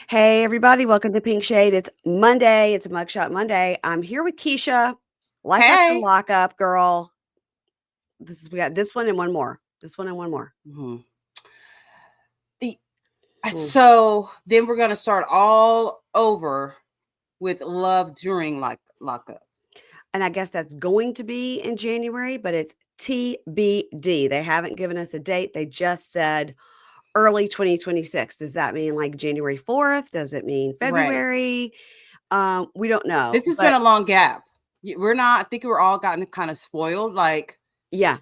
Hey, everybody, welcome to Pink Shade. It's Monday. It's a Mugshot Monday. I'm here with Keisha. Life After Hey. Lockup, girl. We got this one and one more. This one and one more. Mhm. Mm. So then we're gonna start all over with love during lockup. And I guess that's going to be in January, but it's TBD. They haven't given us a date. They just said early 2026. Does that mean like January 4th? Does it mean Right. February? We don't know. This has been But a long gap. We're not. I think we're all gotten kind of spoiled. Like yeah.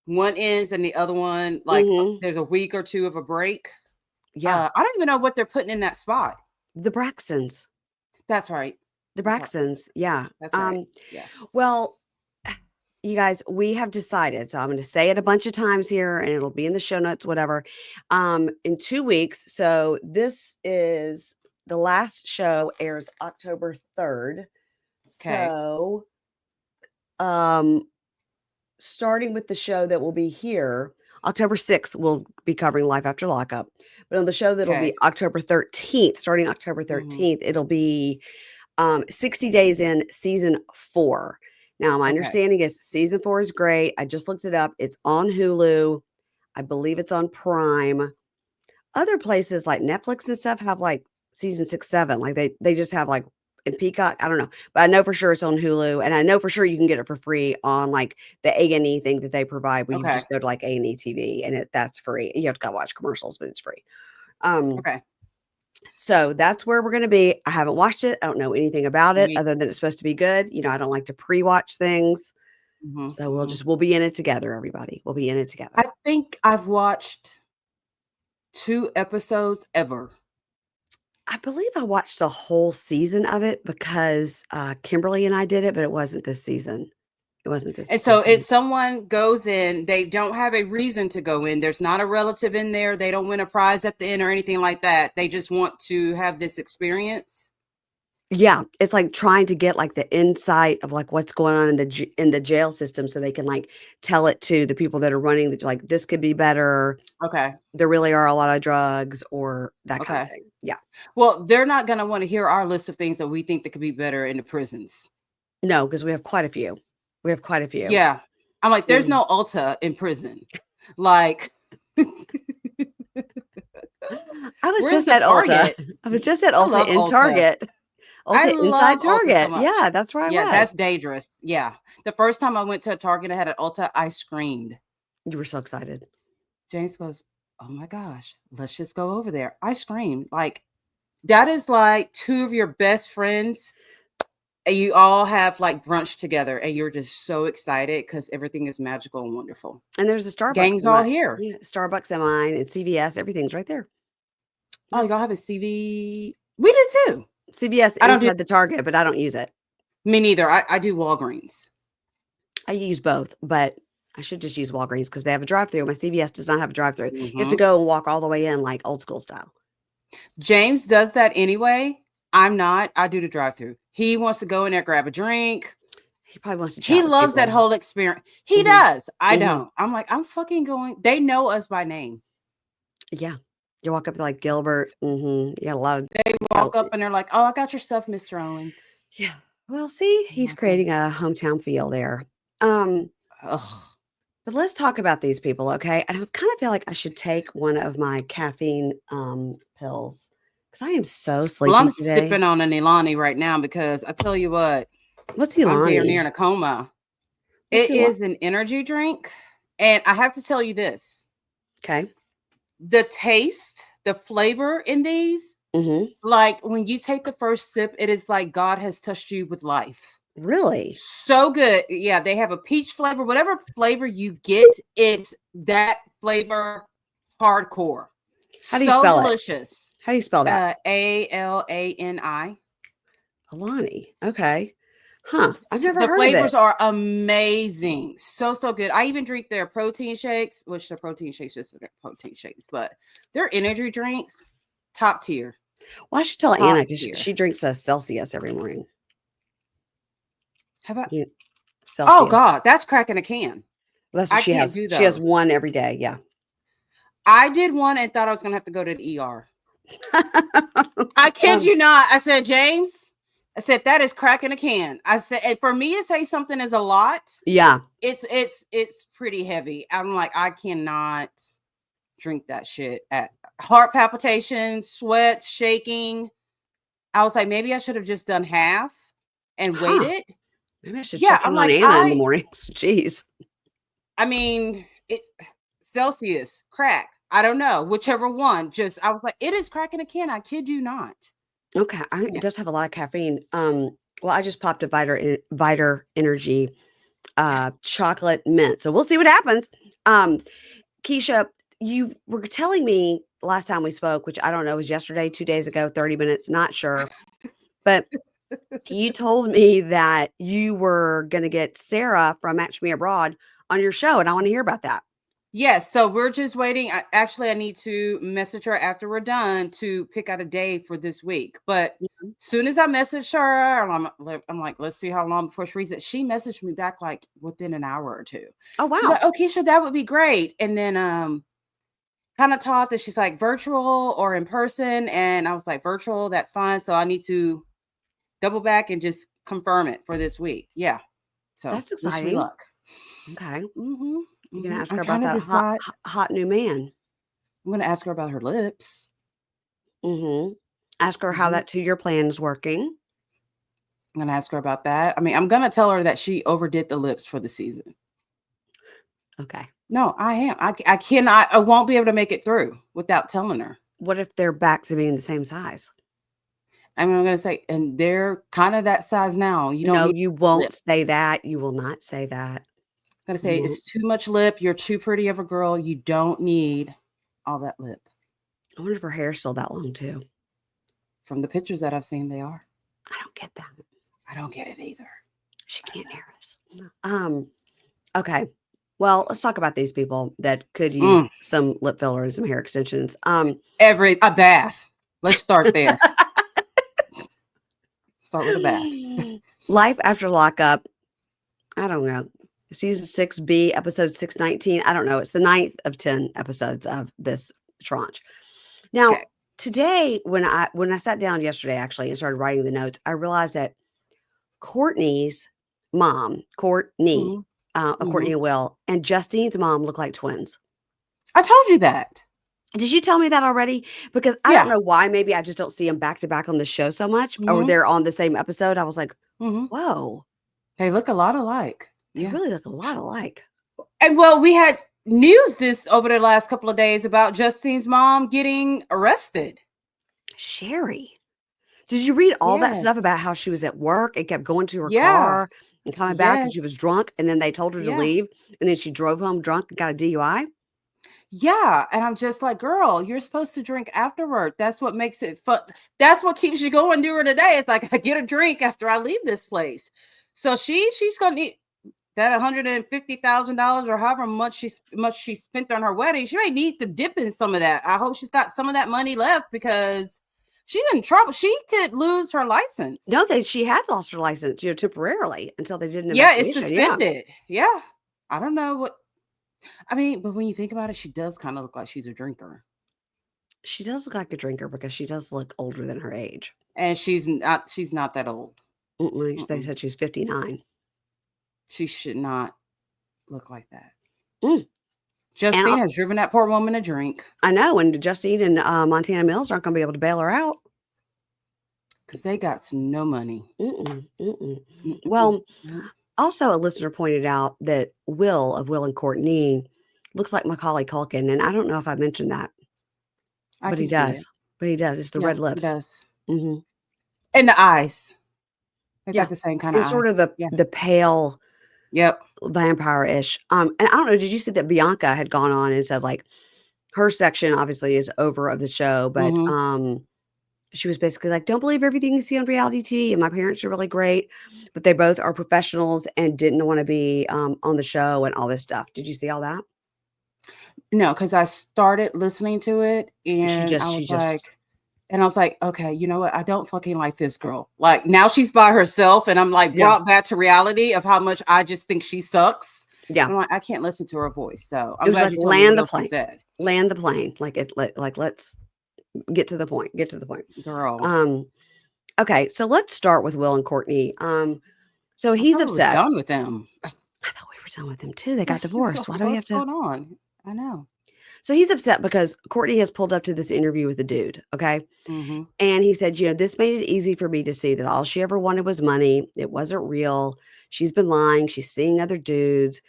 one ends and the other one, Hmm. there's a week or two of a break. Yeah. I don't even know what they're putting in that spot. The Braxtons. That's right. The I'm talking. Braxtons. Yeah. That's right. Yeah. Well, you guys, we have decided, so I'm going to say it a bunch of times here and it'll be in the show notes, whatever. In 2 weeks. So this is the last show airs October 3rd. Okay. So, um, starting with the show that will be here, October 6th, we'll be covering Life After Lockup. But on the show that'll be Okay. October 13th, starting October Hmm. 13th, it'll be 60 days in season 4. Now, my Okay. understanding is season 4 is great. I just looked it up. It's on Hulu. I believe it's on Prime. Other places like Netflix and stuff have like season 6, 7. Like they just have like in Peacock. I don't know, but I know for sure it's on Hulu, and I know for sure you can get it for free on like the A&E thing that they provide, where you Okay. just go to like A&E TV, and that's free. You have to go watch commercials, but it's free. Um, Okay. so that's where we're going to be. I haven't watched it. I don't know anything about it Me. other than it's supposed to be good. I don't like to pre-watch things. Hmm. So Hmm. we'll be in it together, everybody. We'll be in it together. I think I've watched 2 episodes ever. I believe I watched a whole season of it because Kimberly and I did it, but it wasn't this season. It wasn't And so this if season. someone goes in, they don't have a reason to go in. There's not a relative in there. They don't win a prize at the end or anything like that. They just want to have this experience. Yeah, it's like trying to get like the insight of like what's going on in the jail system, so they can like tell it to the people that are running the, like, this could be better. Okay. There really are a lot of drugs or that kind of Okay. thing. Yeah. Well, they're not going to want to hear our list of things that we think that could be better in the prisons. No, because we have quite a few. We have quite a few. Yeah. I'm like, there's Mhm. no Ulta in prison. Like, I was where's just the at Ulta. Target? I was just at I Ulta love in Ulta. Target. I Ulta inside love Ulta so Target. much. Yeah, that's where I Yeah, was. that's dangerous. Yeah. The first time I went to a Target and had an Ulta, I screamed. You were so excited. James goes, "Oh my gosh, let's just go over there." I screamed. Like, that is like 2 of your best friends, and you all have like brunch together, and you're just so excited because everything is magical and wonderful. And there's a Starbucks Gang's in all my here. yeah, Starbucks in mine and CVS, everything's right there. Oh, Yeah. y'all have a CV? We do too. CVS I don't do inside the Target, but I don't use it. me neither. I do Walgreens. I use both, but I should just use Walgreens because they have a drive-through. My CVS does not have a drive-through. You have to Hmm. go and walk all the way in like old school style. James does that anyway. I'm not. I do the drive-through. He wants to go in there, grab a drink. He probably wants to He chat with loves that people. whole experience. He Mhm. does. I Mhm. don't. I'm like, I'm fucking going. They know us by name. Yeah. You walk up to like Gilbert. Mhm. You got a lot of They yeah. walk up and they're like, "Oh, I got your stuff, Mr. Owens." Yeah. Well, see, I'm he's like, "Oh, creating a hometown feel there. Um, ugh." but let's talk about these people, okay? And I kind of feel like I should take one of my caffeine pills because I am so Well, sleepy I'm today. sipping on an Ilani right now because I tell you what, What's I'm damn near Ilani? in a coma. What's It Ilani? is an energy drink, and I have to tell you this: Okay. the taste, the flavor in these, Mm-hmm. like when you take the first sip, it is like God has touched you with life. Really? So good. Yeah, they have a peach flavor. Whatever flavor you get, it's that flavor hardcore. How do you So spell it? delicious. How do you spell that? Alani. Alani. Okay. Huh. I've never The heard of flavors it. are amazing. So, so good. I even drink their protein shakes, which the protein shakes just like protein shakes, but their energy drinks, top tier. Well, I should tell Anna Top because tier. she drinks a Celsius every morning. How about, You oh Celsius. God, that's cracking a can. That's what I she can't has. do She has those. one every day. Yeah. I did one and thought I was going to have to go to the ER. I kid you not. I said, James, I said, that is crack in a can. I said, and for me to say something is a lot. Yeah. It's pretty heavy. I'm like, I cannot drink that shit. At heart palpitations, sweats, shaking. I was like, maybe I should have just done half and waited. Maybe I should Yeah, check I'm in on like, Anna in the mornings. Jeez. I mean, it Celsius, crack. I don't know, whichever one. Just I was like, it is crack in a can. I kid you not. Okay. I think it does have a lot of caffeine. Well, I just popped a Viter Energy chocolate mint. So we'll see what happens. Keisha, you were telling me last time we spoke, which I don't know, was yesterday, 2 days ago, 30 minutes, not sure. But you told me that you were going to get Sarah from Match Me Abroad on your show, and I want to hear about that. Yes, so we're just waiting. I need to message her after we're done to pick out a day for this week. But soon as I message her, I'm like, let's see how long before she reads it. She messaged me back like within an hour or two. Oh, wow. She's like, okay, sure, that would be great. And then kind of talked that she's like virtual or in person. And I was like, virtual, that's fine. So I need to double back and just confirm it for this week. Yeah. So that's wish me exciting. luck. Okay. Mm-hmm. You can ask I'm her about that hot new man. I'm going to ask her about her lips. Ask her how that 2-year plan is working. I'm going to ask her about that. I mean, I'm going to tell her that she overdid the lips for the season. Okay. No, I am. I cannot. I won't be able to make it through without telling her. What if they're back to being the same size? I mean, I'm going to say, and they're kind of that size now. You don't. No, need you won't lip. say that. You will not say that. I'm going to say it's too much lip. You're too pretty of a girl. You don't need all that lip. I wonder if her hair's still that long too. From the pictures that I've seen, they are. I don't get that. I don't get it either. She can't hear us. Okay. Well, let's talk about these people that could use some lip filler and some hair extensions. A bath. Let's start there. Start with a bath. Life After Lockup. I don't know. Season 6B, episode 619. I don't know. It's the 9th of 10 episodes of this tranche. Now, today, when I sat down yesterday, actually, and started writing the notes, I realized that Courtney's mom, Courtnee, Courtney and Will, and Justine's mom look like twins. I told you that. Did you tell me that already? Because I don't know why. Maybe I just don't see them back to back on the show so much, or they're on the same episode. I was like, whoa. They look a lot alike. They really look a lot alike. And well, we had news this over the last couple of days about Justine's mom getting arrested. Sherry. Did you read all that stuff about how she was at work and kept going to her car and coming back and she was drunk and then they told her to leave and then she drove home drunk and got a DUI? Yeah. And I'm just like, girl, you're supposed to drink afterward. That's what makes it fun. That's what keeps you going during the day. It's like, I get a drink after I leave this place. So she's going to need that $150,000 or however much she spent on her wedding. She may need to dip in some of that. I hope she's got some of that money left because she's in trouble. She could lose her license. No, she had lost her license, temporarily until they did an investigation. investigation. It's suspended. Yeah. I don't know what. I mean, but when you think about it, she does kind of look like she's a drinker. She does look like a drinker because she does look older than her age. And she's not that old. They said she's 59. She should not look like that. Justine has driven that poor woman a drink. I know. And Justine and Montana Mills aren't going to be able to bail her out. Because they got no money. Well, also a listener pointed out that Will of Will and Courtney looks like Macaulay Culkin. And I don't know if I mentioned that. But he does. But he does. It's the red lips. He does. And the eyes. They got the same kind of eyes. Sort of the pale... vampire-ish. And I don't know, did you see that Bianca had gone on and said like her section obviously is over of the show, but she was basically like, don't believe everything you see on reality TV, and my parents are really great, but they both are professionals and didn't want to be on the show and all this stuff. Did you see all that? No, because I started listening to it and I was like, okay, you know what? I don't fucking like this girl. Like now she's by herself and I'm like brought back to reality of how much I just think she sucks. Yeah. I'm like, I can't listen to her voice. So I'm glad you told me what she said. Land the plane. Like let's Get to the point. Get to the point. Girl. Okay, so let's start with Will and Courtney. So I he's thought we were upset. done with them. I thought we were done with him too. They got divorced. Why do we have What's to? going on? I know. So he's upset because Courtney has pulled up to this interview with a dude. Okay. Mm-hmm. And he said, this made it easy for me to see that all she ever wanted was money. It wasn't real. She's been lying. She's seeing other dudes.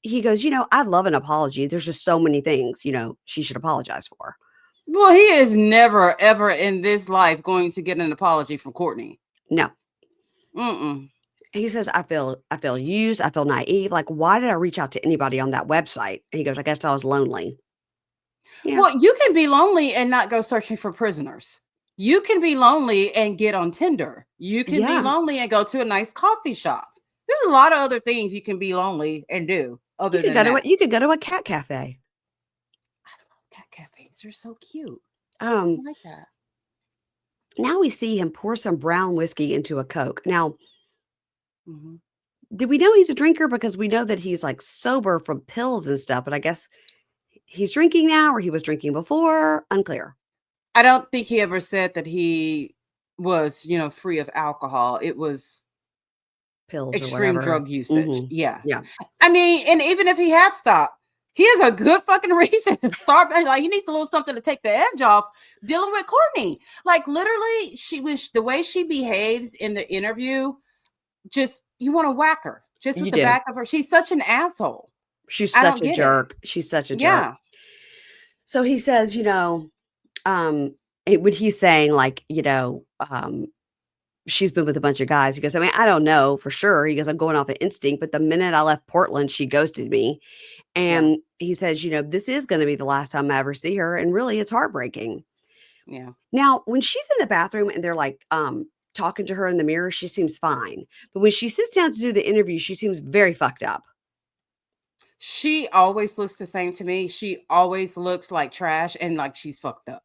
He goes, I'd love an apology. There's just so many things, she should apologize for. Well, he is never, ever in this life going to get an apology from Courtney. No. Mm-mm. He says, I feel used. I feel naive. Like, why did I reach out to anybody on that website? And he goes, I guess I was lonely. Yeah. Well, you can be lonely and not go searching for prisoners. You can be lonely and get on Tinder. You can be lonely and go to a nice coffee shop. There's a lot of other things you can be lonely and do other than that. You could go to a cat cafe. I love cat cafes. They're so cute. I like that. Now we see him pour some brown whiskey into a Coke. Now, did we know he's a drinker? Because we know that he's like sober from pills and stuff, but I guess he's drinking now or he was drinking before. Unclear. I don't think he ever said that he was, free of alcohol. It was pills extreme or drug usage. Mm-hmm. Yeah. Yeah. I mean, and even if he had stopped, he has a good fucking reason to start. Like, he needs a little something to take the edge off dealing with Courtney. Like, literally, she was the way she behaves in the interview. Just you want to whack her just with the back of her. She's such an asshole. She's such a jerk. She's such a jerk. Yeah. So he says, when he's saying like, she's been with a bunch of guys. He goes, I mean, I don't know for sure. He goes, I'm going off of instinct. But the minute I left Portland, she ghosted me. And he says, this is going to be the last time I ever see her. And really, it's heartbreaking. Yeah. Now, when she's in the bathroom and they're like talking to her in the mirror, she seems fine. But when she sits down to do the interview, she seems very fucked up. She always looks the same to me. She always looks like trash and like she's fucked up.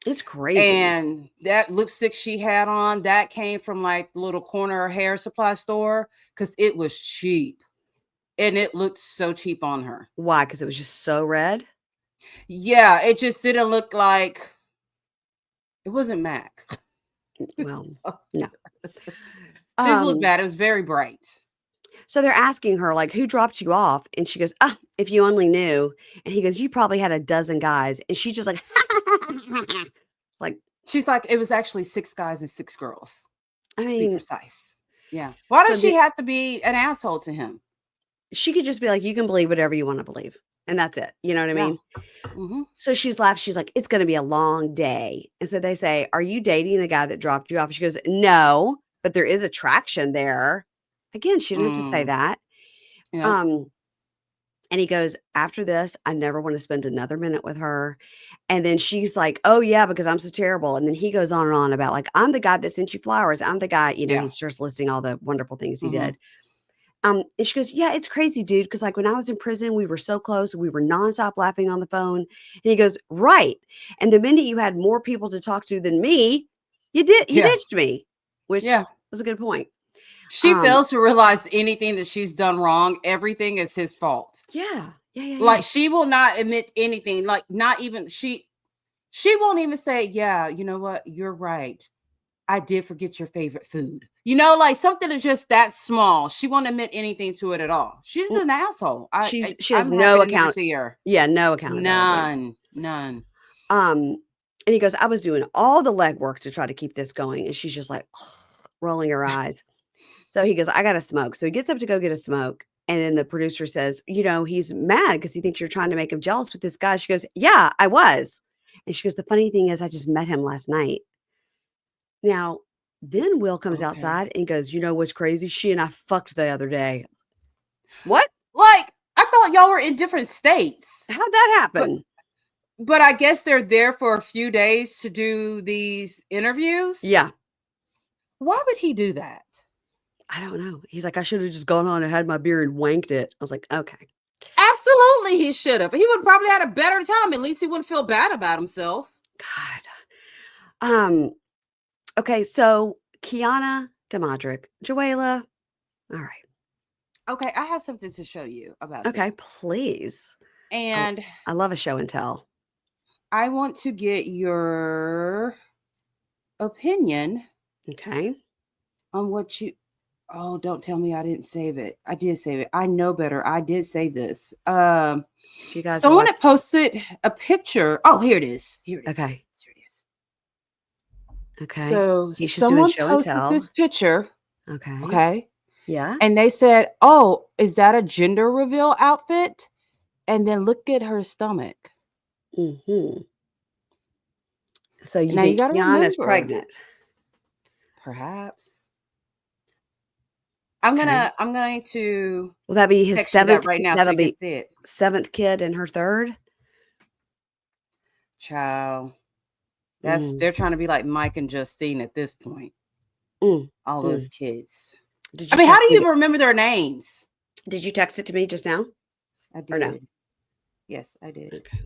It's crazy. And that lipstick she had on, that came from like the little corner hair supply store because it was cheap. And it looked so cheap on her. Why? Because it was just so red? Yeah, it just didn't look like... It wasn't MAC. Well, no. It just looked bad. It was very bright. So they're asking her, like, who dropped you off? And she goes, if you only knew. And he goes, you probably had a dozen guys. And she's just like, she's like, it was actually 6 guys and 6 girls. I mean, to be precise. Yeah. Why does she have to be an asshole to him? She could just be like, you can believe whatever you want to believe. And that's it. You know what I mean? Mm-hmm. So she's laughed. She's like, it's going to be a long day. And so they say, are you dating the guy that dropped you off? She goes, no, but there is attraction there. Again, she didn't have to say that. Yeah. And he goes, after this, I never want to spend another minute with her. And then she's like, oh, yeah, because I'm so terrible. And then he goes on and on about like, I'm the guy that sent you flowers. I'm the guy, he starts listing all the wonderful things he did. And she goes, yeah, it's crazy, dude. Because like when I was in prison, we were so close. We were nonstop laughing on the phone. And he goes, right. And the minute you had more people to talk to than me, you ditched me, which was a good point. She fails to realize anything that she's done wrong. Everything is his fault. Yeah. Like she will not admit anything. Like not even she won't even say, yeah, you know what? You're right. I did forget your favorite food. Like something that's just that small. She won't admit anything to it at all. She's an asshole. She has no account. Yeah, no accountability. None. And he goes, I was doing all the legwork to try to keep this going. And she's just like rolling her eyes. So he goes, I got to smoke. So he gets up to go get a smoke. And then the producer says, he's mad because he thinks you're trying to make him jealous with this guy. She goes, yeah, I was. And she goes, the funny thing is I just met him last night. Now, then Will comes outside and goes, what's crazy? She and I fucked the other day. What? Like, I thought y'all were in different states. How'd that happen? But I guess they're there for a few days to do these interviews. Yeah. Why would he do that? I don't know. He's like, I should have just gone on and had my beer and wanked it. I was like, okay. Absolutely, he should have. He would probably had a better time. At least he wouldn't feel bad about himself. God. Okay, so Quiana, Damodrick, Jawalia. All right. Okay, I have something to show you about Okay, please. And I love a show and tell. I want to get your opinion Okay. on what you. Oh, don't tell me I didn't save it. I did save it. I know better. I did save this. If you guys are Someone watching. had posted a picture. Oh, here it is. Here it is. Okay. Here it is. Okay. So Keisha's doing someone show and posted tell. this picture. Okay. Okay. Yeah. And they said, "Oh, is that a gender reveal outfit?" And then look at her stomach. Mm-hmm. So you Now you think got to Kiana's remember, pregnant? perhaps. Okay. I'm going to Will that be his text you that seventh? right now so That'll you can be see it. seventh kid and her third. Child, Mm, they're trying to be like Mike and Justine at this point. mm, All those mm. kids. Did I you mean, how text do me? you even remember their names? Did you text it to me just now I or no? did. Yes, I did. Okay.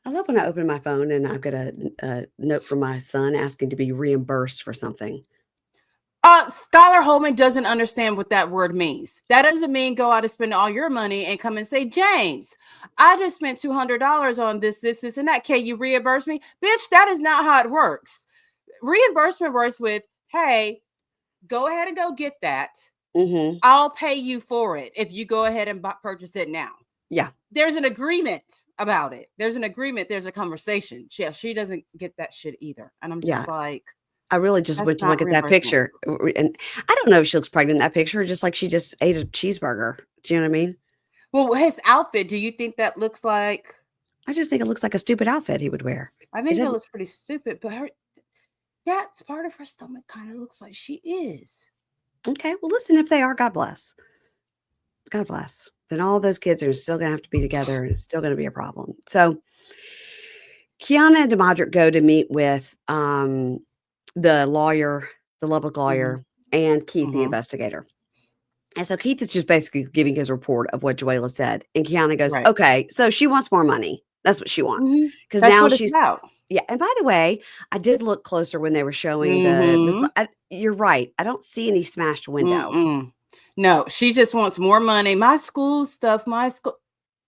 I love when I open my phone and I've got a note from my son asking to be reimbursed for something. Scholar Holman doesn't understand what that word means. That doesn't mean go out and spend all your money and come and say, James, I just spent $200 on this, and that. Can you reimburse me? Bitch, that is not how it works. Reimbursement works with, hey, go ahead and go get that. Mm-hmm. I'll pay you for it if you go ahead and purchase it now. Yeah. There's an agreement about it. There's an agreement. There's a conversation. She doesn't get that shit either. And I'm just Yeah. like, I really just that's went to not look at that reimbursement. picture, and I don't know if she looks pregnant in that picture, just like she just ate a cheeseburger. Do you know what I mean? Well, his outfit, do you think that looks like? I just think it looks like a stupid outfit he would wear. I It think that doesn't. looks pretty stupid, but that's part of her stomach kind of looks like she is. Okay. Well, listen, if they are, God bless. God bless. Then all those kids are still going to have to be together, and it's still going to be a problem. So, Quiana and Damodrick go to meet with the lawyer, the Lubbock Mm-hmm. lawyer, and Keith, the Mm-hmm. investigator. And so Keith is just basically giving his report of what Jawalia said. And Quiana goes, Right. okay, so she wants more money. That's what she wants. Mm-hmm. Because That's now what it's she's, about. yeah. And by the way, I did look closer when they were showing Mm-hmm. you're right. I don't see any smashed window. Mm-mm. No, she just wants more money. My school stuff, my school.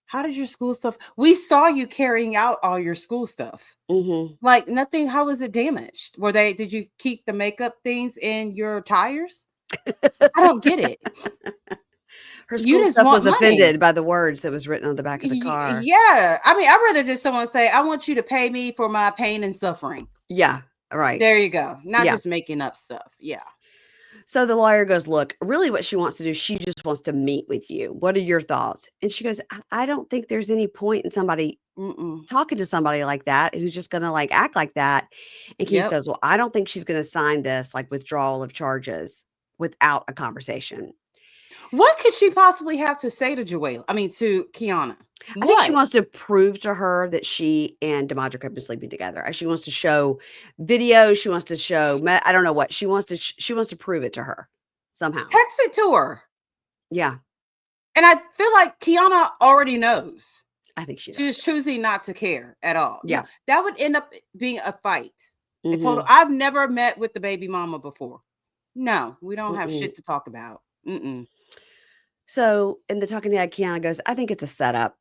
How did your school stuff? We saw you carrying out all your school stuff. Mm-hmm. Like nothing. How was it damaged? Did you keep the makeup things in your tires? I don't get it. Her You school just stuff want was money. offended by the words that was written on the back of the car. Yeah. I mean, I'd rather just someone say, I want you to pay me for my pain and suffering. Yeah, right. There you go. Not Yeah. just making up stuff. Yeah. So the lawyer goes, look, really what she wants to do, she just wants to meet with you. What are your thoughts? And she goes, I don't think there's any point in somebody Mm-mm. talking to somebody like that who's just going to like act like that. And Keith Yep. goes, well, I don't think she's going to sign this like withdrawal of charges without a conversation. What could she possibly have to say to Jawalia? I mean, to Quiana? I think she What? wants to prove to her that she and Damodrick have been sleeping together. She wants to show videos. She wants to show, I don't know what she wants to, she wants to prove it to her somehow. Text it to her. Yeah. And I feel like Quiana already knows. I think she does. She's just choosing not to care at all. Yeah. No, that would end up being a fight. Mm-hmm. A total. I've never met with the baby mama before. No, we don't have shit to talk about. Mm-mm. So in the talking head, Quiana goes, I think it's a setup.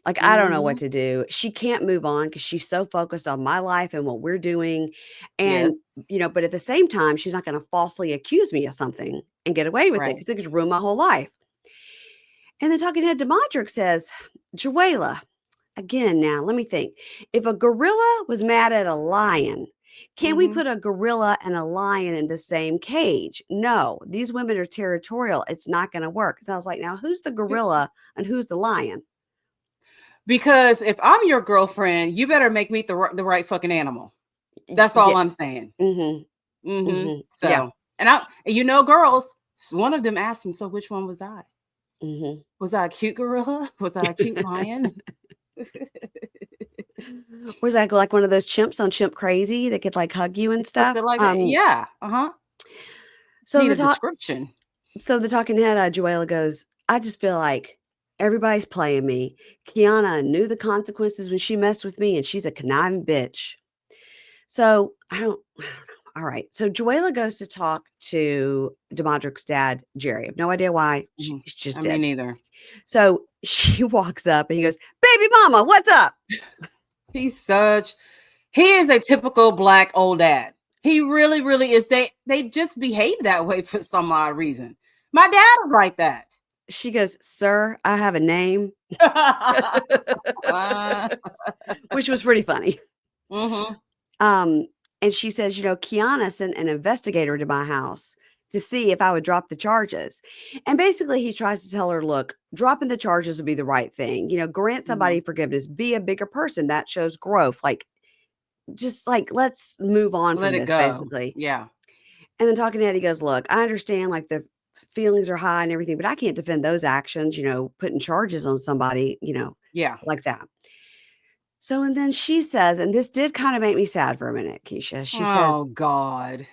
Like, I don't know what Mm-hmm. to do. She can't move on because she's so focused on my life and what we're doing. And, Yes. but at the same time, she's not going to falsely accuse me of something and get away with it Right. because it could ruin my whole life. And then talking head Damodrick says, Jawalia, again, now let me think. If a gorilla was mad at a lion, can we Mm-hmm. put a gorilla and a lion in the same cage? No, these women are territorial. It's not going to work. So I was like, now who's the gorilla and who's the lion? Because if I'm your girlfriend, you better make me the right fucking animal. That's all I'm saying. Mm-hmm. Mm-hmm. Mm-hmm. So, Yeah. and girls, one of them asked him, so which one was I? Mm-hmm. Was I a cute gorilla? Was I a cute lion? Was that like one of those chimps on Chimp Crazy that could like hug you and stuff? Something like that. Yeah. So Need the a description. So the talking head, Joella goes, I just feel like everybody's playing me. Quiana knew the consequences when she messed with me, and she's a conniving bitch. So I don't know. All right. So Joella goes to talk to Damodrick's dad, Jerry. I have no idea why. She just Me did. neither. So she walks up and he goes, baby mama, what's up? He is a typical black old dad. He really, really is. They just behave that way for some odd reason. My dad is like that. She goes, "Sir, I have a name," which was pretty funny. Mhm. And she says, Quiana sent an investigator to my house to see if I would drop the charges. And basically, he tries to tell her, look, dropping the charges would be the right thing. Grant somebody Mhm. forgiveness, be a bigger person. That shows growth. Like, just like, let's move on Let from it this, go. basically. Yeah. And then talking to Eddie goes, look, I understand like the feelings are high and everything, but I can't defend those actions, putting charges on somebody, Yeah. like that. So, and then she says, and this did kind of make me sad for a minute, Keisha. She says, Oh God.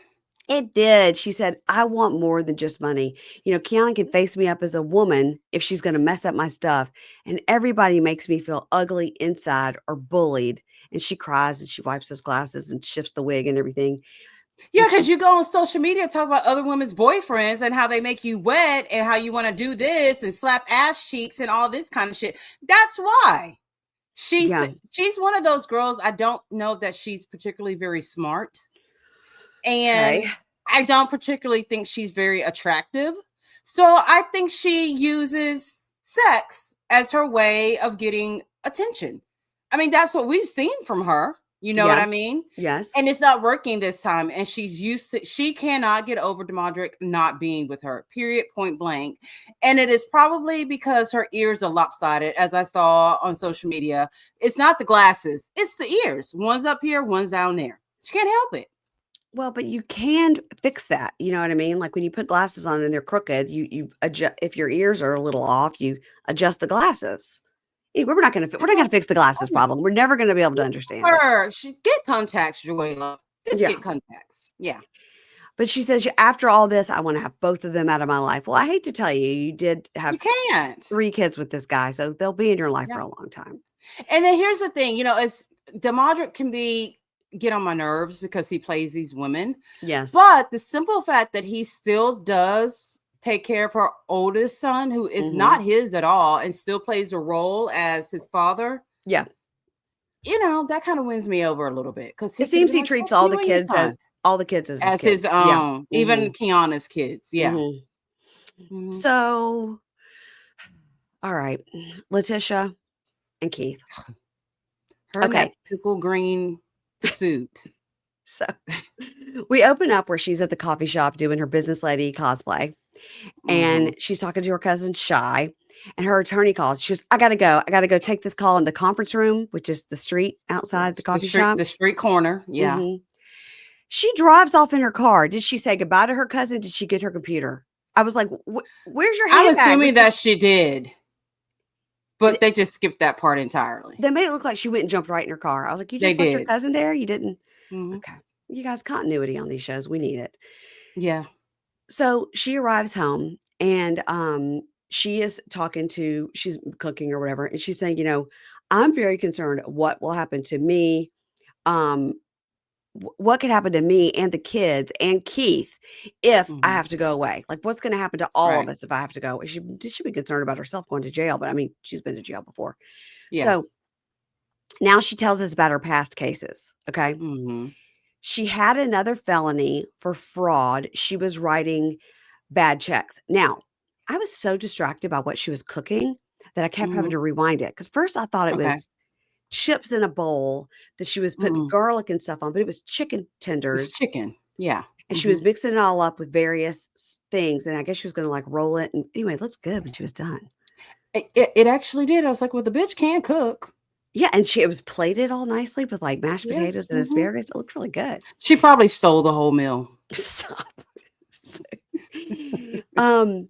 it did. She said, I want more than just money. Kiana can face me up as a woman if she's going to mess up my stuff. And everybody makes me feel ugly inside or bullied. And she cries and she wipes those glasses and shifts the wig and everything. Yeah, And because she, you go on social media, talk about other women's boyfriends and how they make you wet and how you want to do this and slap ass cheeks and all this kind of shit. That's why. yeah. She's one of those girls. I don't know that she's particularly very smart. Okay. And I don't particularly think she's very attractive. So I think she uses sex as her way of getting attention. I mean, that's what we've seen from her. You know what I Yes. mean? Yes. And it's not working this time. And she cannot get over Damodrick not being with her, period, point blank. And it is probably because her ears are lopsided, as I saw on social media. It's not the glasses, it's the ears. One's up here, one's down there. She can't help it. Well, but you can fix that. You know what I mean? Like when you put glasses on and they're crooked, you adjust. If your ears are a little off, you adjust the glasses. We're not gonna fix the glasses problem. We're never gonna be able to understand it. Her, she get contacts, Jawalia. Just Yeah. get contacts. Yeah. But she says, after all this, I want to have both of them out of my life. Well, I hate to tell you, you did You have can't. 3 kids with this guy, so they'll be in your life for Yeah. a long time. And then here's the thing, it's Damodrick can get on my nerves because he plays these women. Yes. But the simple fact that he still does take care of her oldest son, who is not his at all, and still plays a role as his father. Yeah. That kind of wins me over a little bit because he It could seems be he like, treats "Fuck you and your son," all the kids as his as his kids. Yeah. own, even Kiana's kids. Yeah. Mhm. So, all right, LaTisha and Keith. Her in that Okay. pickle green suit. So we open up where she's at the coffee shop doing her business lady cosplay. And she's talking to her cousin Shy, and her attorney calls. She goes, I gotta go. I gotta go take this call in the conference room, which is the street outside the coffee shop. The street corner. Yeah. She drives off in her car. Did she say goodbye to her cousin? Did she get her computer? I was like, where's your I'm handbag? assuming that she did. But they just skipped that part entirely. They made it look like she went and jumped right in her car. I was like, you just left your cousin there? You didn't? Okay. You guys, continuity on these shows. We need it. Yeah. So she arrives home and she is she's cooking or whatever. And she's saying, I'm very concerned what will happen to me. What could happen to me and the kids and Keith if I have to go away? Like, what's going to happen to all of us if I have to go? She should be concerned about herself going to jail, but I mean, she's been to jail before. Yeah. So now she tells us about her past cases. Okay. She had another felony for fraud. She was writing bad checks. Now, I was so distracted by what she was cooking that I kept having to rewind it. Because first I thought it was chips in a bowl that she was putting garlic and stuff on, but it was chicken tenders. It's chicken. Yeah. And she was mixing it all up with various things. And I guess she was going to like roll it. And anyway, it looked good when she was done. It actually did. I was like, well, the bitch can cook. Yeah. And it was plated all nicely with like mashed potatoes and asparagus. It looked really good. She probably stole the whole meal. Stop.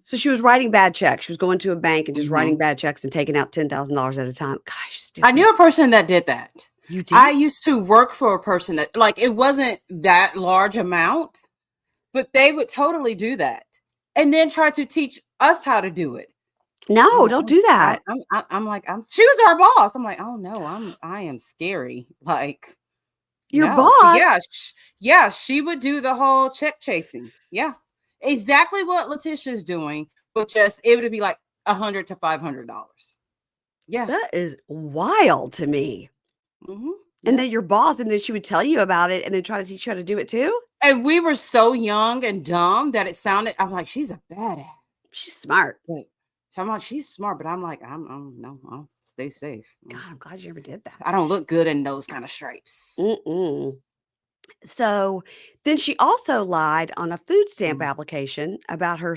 So she was writing bad checks. She was going to a bank and just writing bad checks and taking out $10,000 at a time. Gosh, stupid. I knew a person that did that. You did? I used to work for a person that, like, it wasn't that large amount, but they would totally do that and then try to teach us how to do it. No, don't do that. I'm like, she was our boss. I'm like, oh no, I am scary. Like, your boss? Yeah, she would do the whole check chasing. Yeah, exactly what LaTisha's doing, but just it would be like $100 to $500. Yeah, that is wild to me. And Yep. then your boss, and then she would tell you about it and then try to teach you how to do it too? And we were so young and dumb that it sounded. I'm like, she's a badass. She's smart. But so I'm like, she's smart, but I'm like, no, I'll stay safe. God, I'm glad you ever did that. I don't look good in those kind of stripes. Mm-mm. So then she also lied on a food stamp Mm, application about her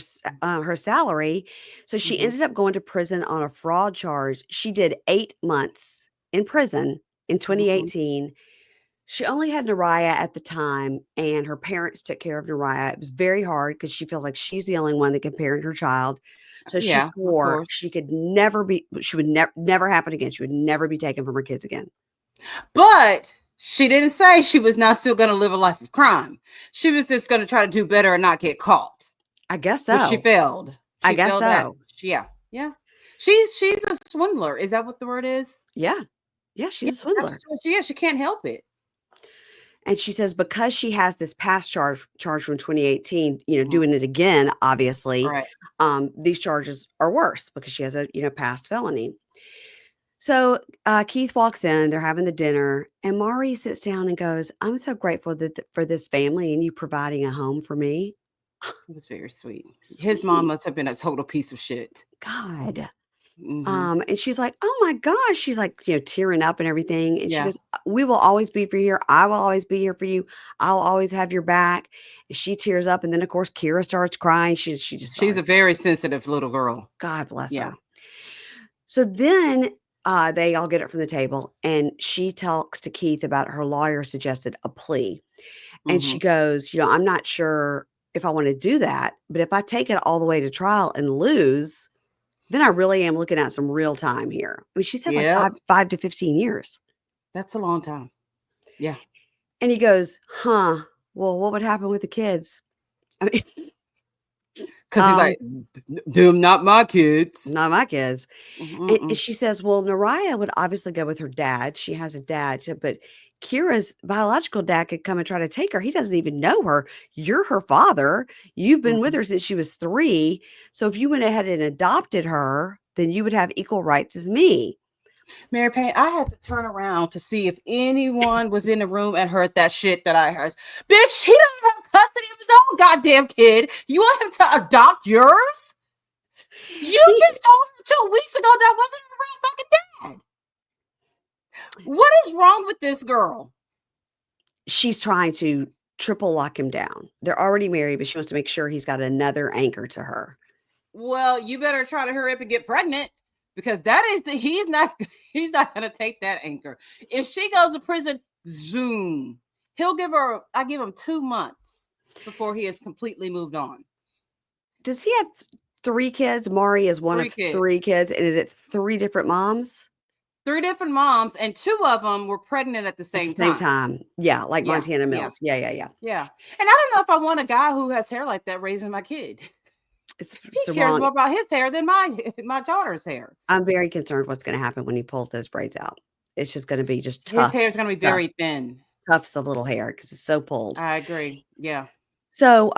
salary. So she mhm, ended up going to prison on a fraud charge. She did 8 months in prison in mhm. 2018. She only had Nariah at the time, and her parents took care of Nariah. It was very hard because she feels like she's the only one that can parent her child. So she Yeah, of swore course. she could never be, she would never happen again. She would never be taken from her kids again. But she didn't say she was not still going to live a life of crime. She was just going to try to do better and not get caught. I guess Which she so. failed. I She guess failed at. so. Yeah, yeah. She's a swindler. Is that what the word is? Yeah. Yeah. Yeah, She's a that's swindler. just what she is. She can't help it. And she says because she has this past charge from 2018, Mhm. doing it again, obviously, Right. these charges are worse because she has a past felony. So Keith walks in, they're having the dinner, and Mari sits down and goes, "I'm so grateful for this family and you providing a home for me." It was very sweet. His mom Sweet. must have been a total piece of shit. God. Mhm. And she's like, "Oh my gosh." She's like, tearing up and everything. And she Yeah. goes, "We will always be for you here. I will always be here for you. I'll always have your back." And she tears up. And then, of course, Kira starts crying. She just She's a starts, very sensitive little girl. God bless Yeah. her. So then they all get up from the table and she talks to Keith about her lawyer suggested a plea. And she Mhm. goes, "I'm not sure if I want to do that, but if I take it all the way to trial and lose, then I really am looking at some real time here." I mean, she said like Yep. 5 to 15 years. That's a long time. Yeah. And he goes, "Huh, well, what would happen with the kids?" I mean, 'Cause he's like, Them not my kids." not my kids. And Mm-mm. she says, "Well, Nariah would obviously go with her dad. She has a dad, but Kira's biological dad could come and try to take her. He doesn't even know her. You're her father. You've been with Mhm. her since she was 3. So if you went ahead and adopted her, then you would have equal rights as me." Mary Payne, I had to turn around to see if anyone was in the room and heard that shit that I heard. Bitch, he doesn't have custody of his own goddamn kid. You want him to adopt yours? You He just told her 2 weeks ago that wasn't her real fucking dad. What is wrong with this girl? She's trying to triple lock him down. They're already married, but she wants to make sure he's got another anchor to her. Well, you better try to hurry up and get pregnant because that is he's not he's not gonna take that anchor. If she goes to prison, zoom. I give him 2 months before he has completely moved on. Does he have 3 kids? Mari is one Three of 3 kids. kids, and is it 3 different moms? 3 different moms, and 2 of them were pregnant at the At the same same time. time. Yeah, like Yeah, Montana yeah, Mills. Yeah, yeah, yeah. yeah. And I don't know if I want a guy who has hair like that raising my kid. He It's the cares wrong. more about his hair than my daughter's hair. I'm very concerned what's gonna happen when he pulls those braids out. It's just gonna be just His hair is tufts, gonna be very tufts, thin. tufts of little hair because it's so pulled. I agree. Yeah. So,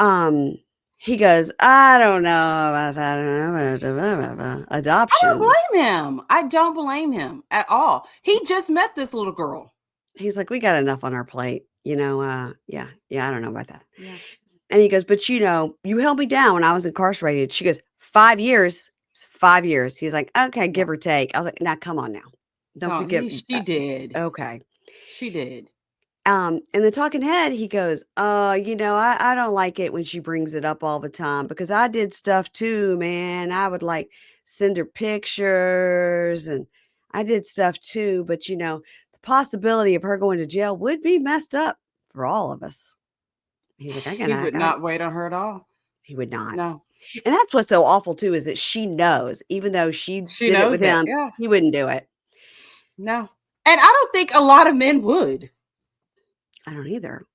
he goes, "I don't know about that, I don't know about I don't adoption." blame him. I don't blame him at all. He just met this little girl. He's like, "We got enough on our plate, yeah, I don't know about that." Yeah. And he goes, "But, you held me down when I was incarcerated." She goes, "5 years." It's 5 years. He's like, "Okay, Yeah. give or take." I was like, "Now, come on now. Don't No, forget." she did. Okay. She did. In the talking head, he goes, I don't like it when she brings it up all the time because I did stuff too, man. I would like send her pictures and I did stuff too. But, the possibility of her going to jail would be messed up for all of us." He's like, He would not wait on her at all. he would not. No. And that's what's so awful too is that she knows, even though she She did it knows with that. him, Yeah. he wouldn't do it. No. And I don't think a lot of men would. I don't either.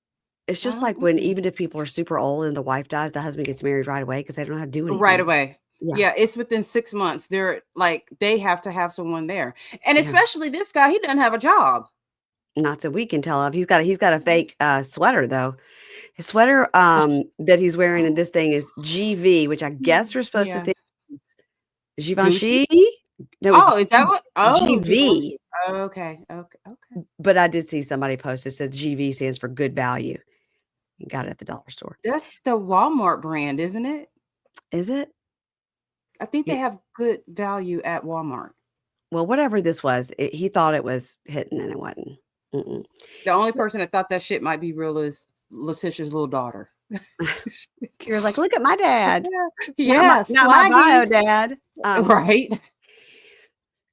It's I just don't like when mm-mm. even if people are super old and the wife dies, the husband gets married right away because they don't know how to do Right anything. away. Yeah, Yeah, it's within 6 months. They're like they have to have someone there. And yeah. especially this guy, he doesn't have a job. Not that we can tell of. He's got a fake, sweater though. His sweater, that he's wearing in this thing is GV, which I guess we're supposed to Yeah. think is Gucci? Givenchy? No, Oh, is that it's what? Oh, GV. okay, okay, okay. But I did see somebody post it said GV stands for good value. You got it at the dollar store. That's the Walmart brand, isn't it? Is it? I think they Yeah. have good value at Walmart. Well, whatever this was, he thought it was hitting and it wasn't. Mm-mm. The only person that thought that shit might be real is LaTisha's little daughter. Kira's like, look at my dad. Yeah, Not my swaggy. bio dad. Right.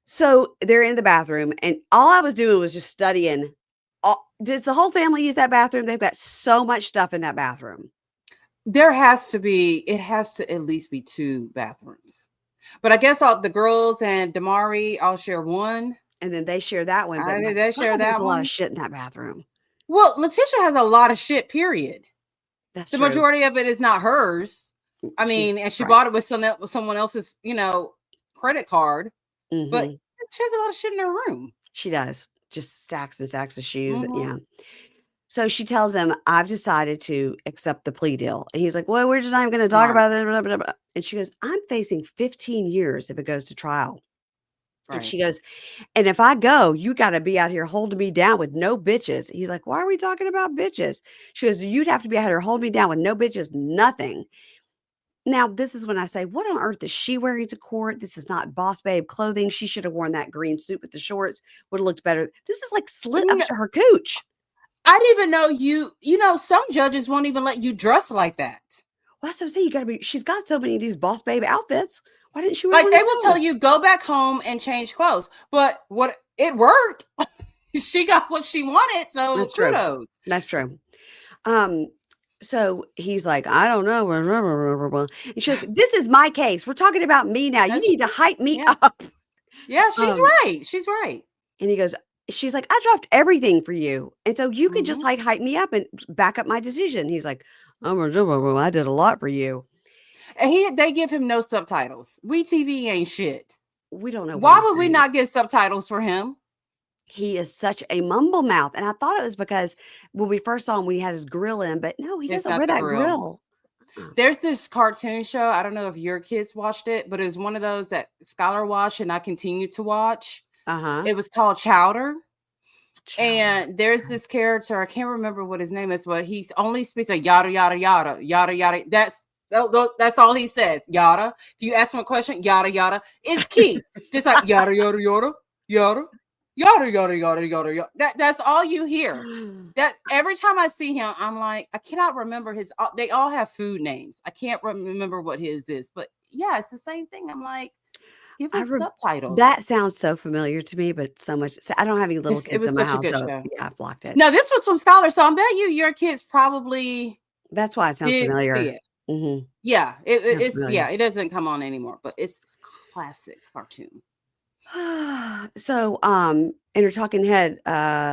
So they're in the bathroom, and all I was doing was just studying. Does the whole family use that bathroom? They've got so much stuff in that bathroom. It has to at least be 2 bathrooms. But I guess all the girls and Damari all share one. And then they share that one, but my They share God, there's that a lot one. of shit in that bathroom. Well, LaTisha has a lot of shit, period. That's The true. majority of it is not hers. I mean, and she bought it with someone else's, credit card. But she has a lot of shit in her room. She does. Just stacks and stacks of shoes. Yeah. So she tells him, I've decided to accept the plea deal. And he's like, well, we're just not even going to talk about it. Blah, blah, blah. And she goes, I'm facing 15 years if it goes to trial. Right. And she goes, and if I go, you got to be out here holding me down with no bitches. He's like, why are we talking about bitches? She goes, you'd have to be out here holding me down with no bitches, nothing. Now, this is when I say, what on earth is she wearing to court? This is not boss babe clothing. She should have worn that green suit with the shorts. Would have looked better. This is like slit up to her cooch. I didn't even know some judges won't even let you dress like that. Well, that's what I'm saying. She's got so many of these boss babe outfits. Why didn't she wear like one they will tell you go back home and change clothes, but it worked. She got what she wanted, so that's kudos. True. That's true. So he's like, I don't know. And she's like, this is my case. We're talking about me now. You need to hype me up. Yeah, she's right. She's right. And he goes, she's like, I dropped everything for you. And so you could just like hype me up and back up my decision. He's like, I did a lot for you. And they give him no subtitles. WeTV ain't shit. We don't know. Why would we not get subtitles for him? He is such a mumble mouth. And I thought it was because when we first saw him, when he had his grill in, but no, he doesn't wear that grill. There's this cartoon show. I don't know if your kids watched it, but it was one of those that Skylar watched and I continued to watch. It was called Chowder. And there's this character, I can't remember what his name is, but he only speaks a yada, yada, yada, yada, yada. That's all he says. Yada. If you ask him a question, yada, yada. It's key. Just like yada, yada, yada, yada. Yada, yada, yada, yada, yada. That's all you hear. That every time I see him, I'm like, I cannot remember his. They all have food names. I can't remember what his is, but yeah, it's the same thing. I'm like, give us subtitles. That sounds so familiar to me, but so much. I don't have any little kids in my house, so yeah, I blocked it. No, this was from Scholar, so I bet your kids probably. That's why it sounds familiar. See it. Yeah, it doesn't come on anymore, but it's classic cartoon. So, in her talking head,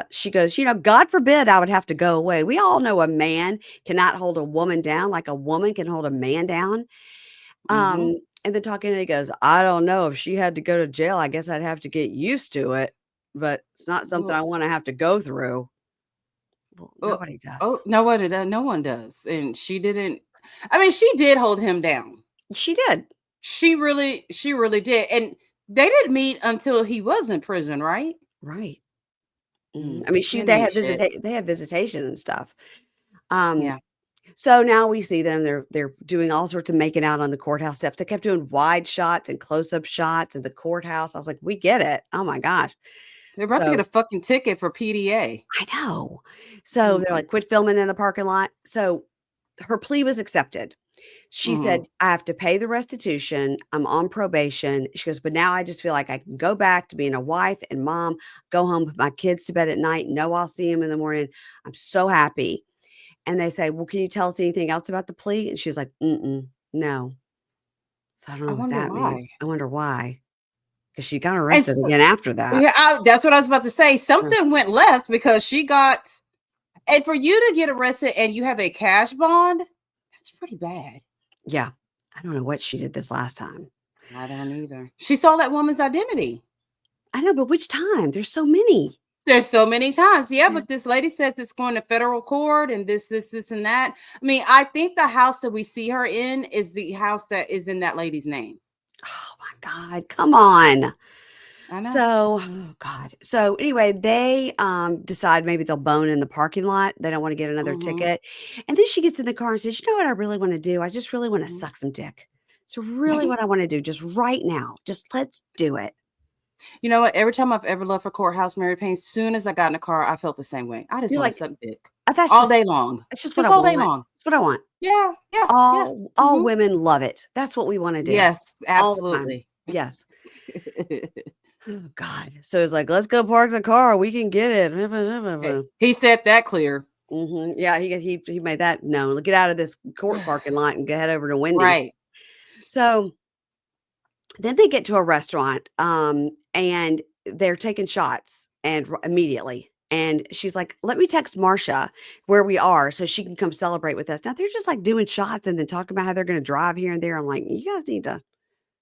she goes, God forbid I would have to go away. We all know a man cannot hold a woman down like a woman can hold a man down. And then talking head goes, I don't know if she had to go to jail. I guess I'd have to get used to it, but it's not something I want to have to go through. Well, nobody does. Oh, no one does. And she didn't. I mean, she did hold him down. She did. She really did. And they didn't meet until he was in prison, right? Right. I mean, they had visitation and stuff. Yeah. So now we see them. They're doing all sorts of making out on the courthouse steps. They kept doing wide shots and close-up shots in the courthouse. I was like, we get it. Oh my gosh. They're about to get a fucking ticket for PDA. I know. So they're like, quit filming in the parking lot. So her plea was accepted. She said, I have to pay the restitution. I'm on probation. She goes, but now I just feel like I can go back to being a wife and mom, go home, put my kids to bed at night. No, I'll see him in the morning. I'm so happy. And they say, well, can you tell us anything else about the plea? And she's like, no. So I don't know what that means. I wonder why. Because she got arrested again after that. Yeah, that's what I was about to say. Something went left because she got, and for you to get arrested and you have a cash bond, that's pretty bad. Yeah. I don't know what she did this last time. I don't either. She saw that woman's identity. I know, but which time? There's so many. There's so many times. Yeah, but this lady says it's going to federal court and this, and that. I mean, I think the house that we see her in is the house that is in that lady's name. Oh my God, come on. I know. So, oh God. So anyway, they decide maybe they'll bone in the parking lot. They don't want to get another Mhm, ticket. And then she gets in the car and says, "You know what I really want to do? I just really want to mhm. suck some dick. It's really what I want to do just right now. Just let's do it." You know what? Every time I've ever left for courthouse, Mary Payne, soon as I got in the car, I felt the same way. I just You're want to like, suck dick That's all just day long, what I just all day want. long. It's what I want. Yeah, yeah, yeah. All Mhm. women love it. That's what we want to do Yes, all the time. absolutely. Yes. Oh God. So it's like, let's go park the car. We can get it. He said that clear. Yeah, he made that known. Get out of this court parking lot and head over to Wendy's. Right. So then they get to a restaurant, and they're taking shots and immediately. And she's like, "Let me text Marcia where we are so she can come celebrate with us." Now they're just like doing shots and then talking about how they're going to drive here and there. I'm like, you guys need to.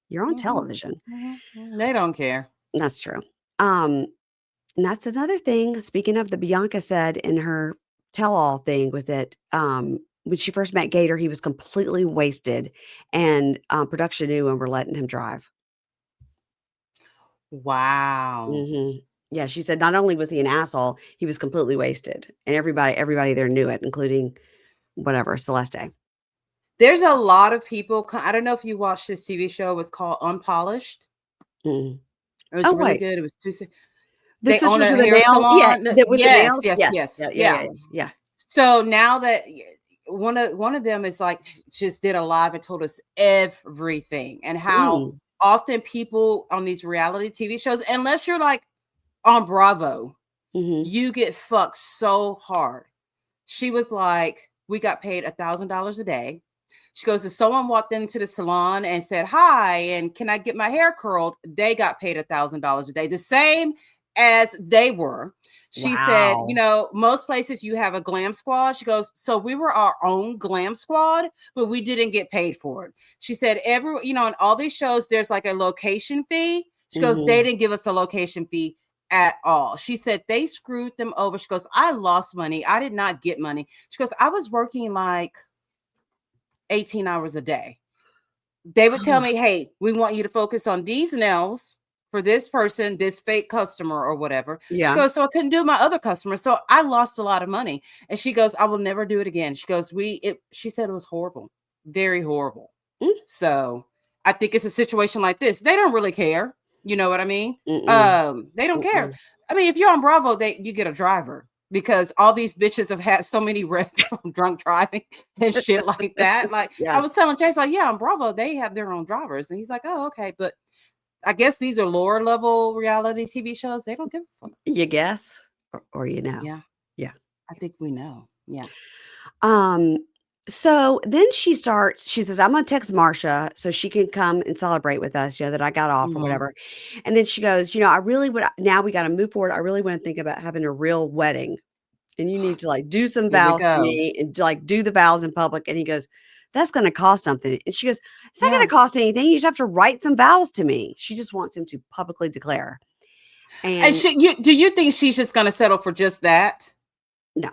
You're on Mhm, television. mhm, they don't care. That's true. Um, And that's another thing, speaking of the Bianca said in her tell-all thing was that, when she first met Gator, he was completely wasted, and, production knew and were letting him drive. Wow. Mhm. Yeah, she said not only was he an asshole, he was completely wasted, and everybody there knew it, including whatever, Celeste. There's a lot of people I don't know if you watched this TV show, it was called Unpolished. Mhm. It was Oh, really wait. good, it was 2 The they own sisters a with the hair nail yeah, salon. the with the Yes, nails? yes, Yes. yes, Yeah, yeah, yeah, yeah. yeah, yeah. So now that one of them is like just did a live and told us everything and how Mm. often people on these reality TV shows, unless you're like on Bravo, Mhm. you get fucked so hard. She was like, we got paid $1,000 a day. She goes, if someone walked into the salon and said, hi, and can I get my hair curled? They got paid $1,000 a day, the same as they were. She said, Wow. most places you have a glam squad. She goes, so we were our own glam squad, but we didn't get paid for it. She said, in all these shows, there's like a location fee. She goes, they Mhm. didn't give us a location fee at all. She said they screwed them over. She goes, I lost money. I did not get money. She goes, I was working like 18 hours a day. They would tell me, hey, we want you to focus on these nails for this person, this fake customer or whatever. She Yeah. goes, so I couldn't do my other customers. So I lost a lot of money. And she goes, I will never do it again. She goes, she said it was horrible, very horrible. Mm. So I think it's a situation like this. They don't really care. You know what I mean? Mm-mm. They don't care. Mm-mm. I mean, if you're on Bravo, you get a driver because all these bitches have had so many wrecks from drunk driving and shit like that. Like I Yeah. was telling James, like, yeah, on Bravo, they have their own drivers. And he's like, oh, okay. But I guess these are lower level reality TV shows. They don't give a fuck. You guess or you know. Yeah, Yeah. I think we know. Yeah. Um, so then she says, "I'm gonna text Marcia so she can come and celebrate with us, that I got off or Mhm. whatever." And then she goes, "I really would now we gotta move forward. I really want to think about having a real wedding. And you need to like do some Here we vows to go. me and like do the vows in public." And he goes, "That's gonna cost something." And she goes, "It's not gonna Yeah. cost anything. You just have to write some vows to me." She just wants him to publicly declare. And And do you think she's just gonna settle for just that? no,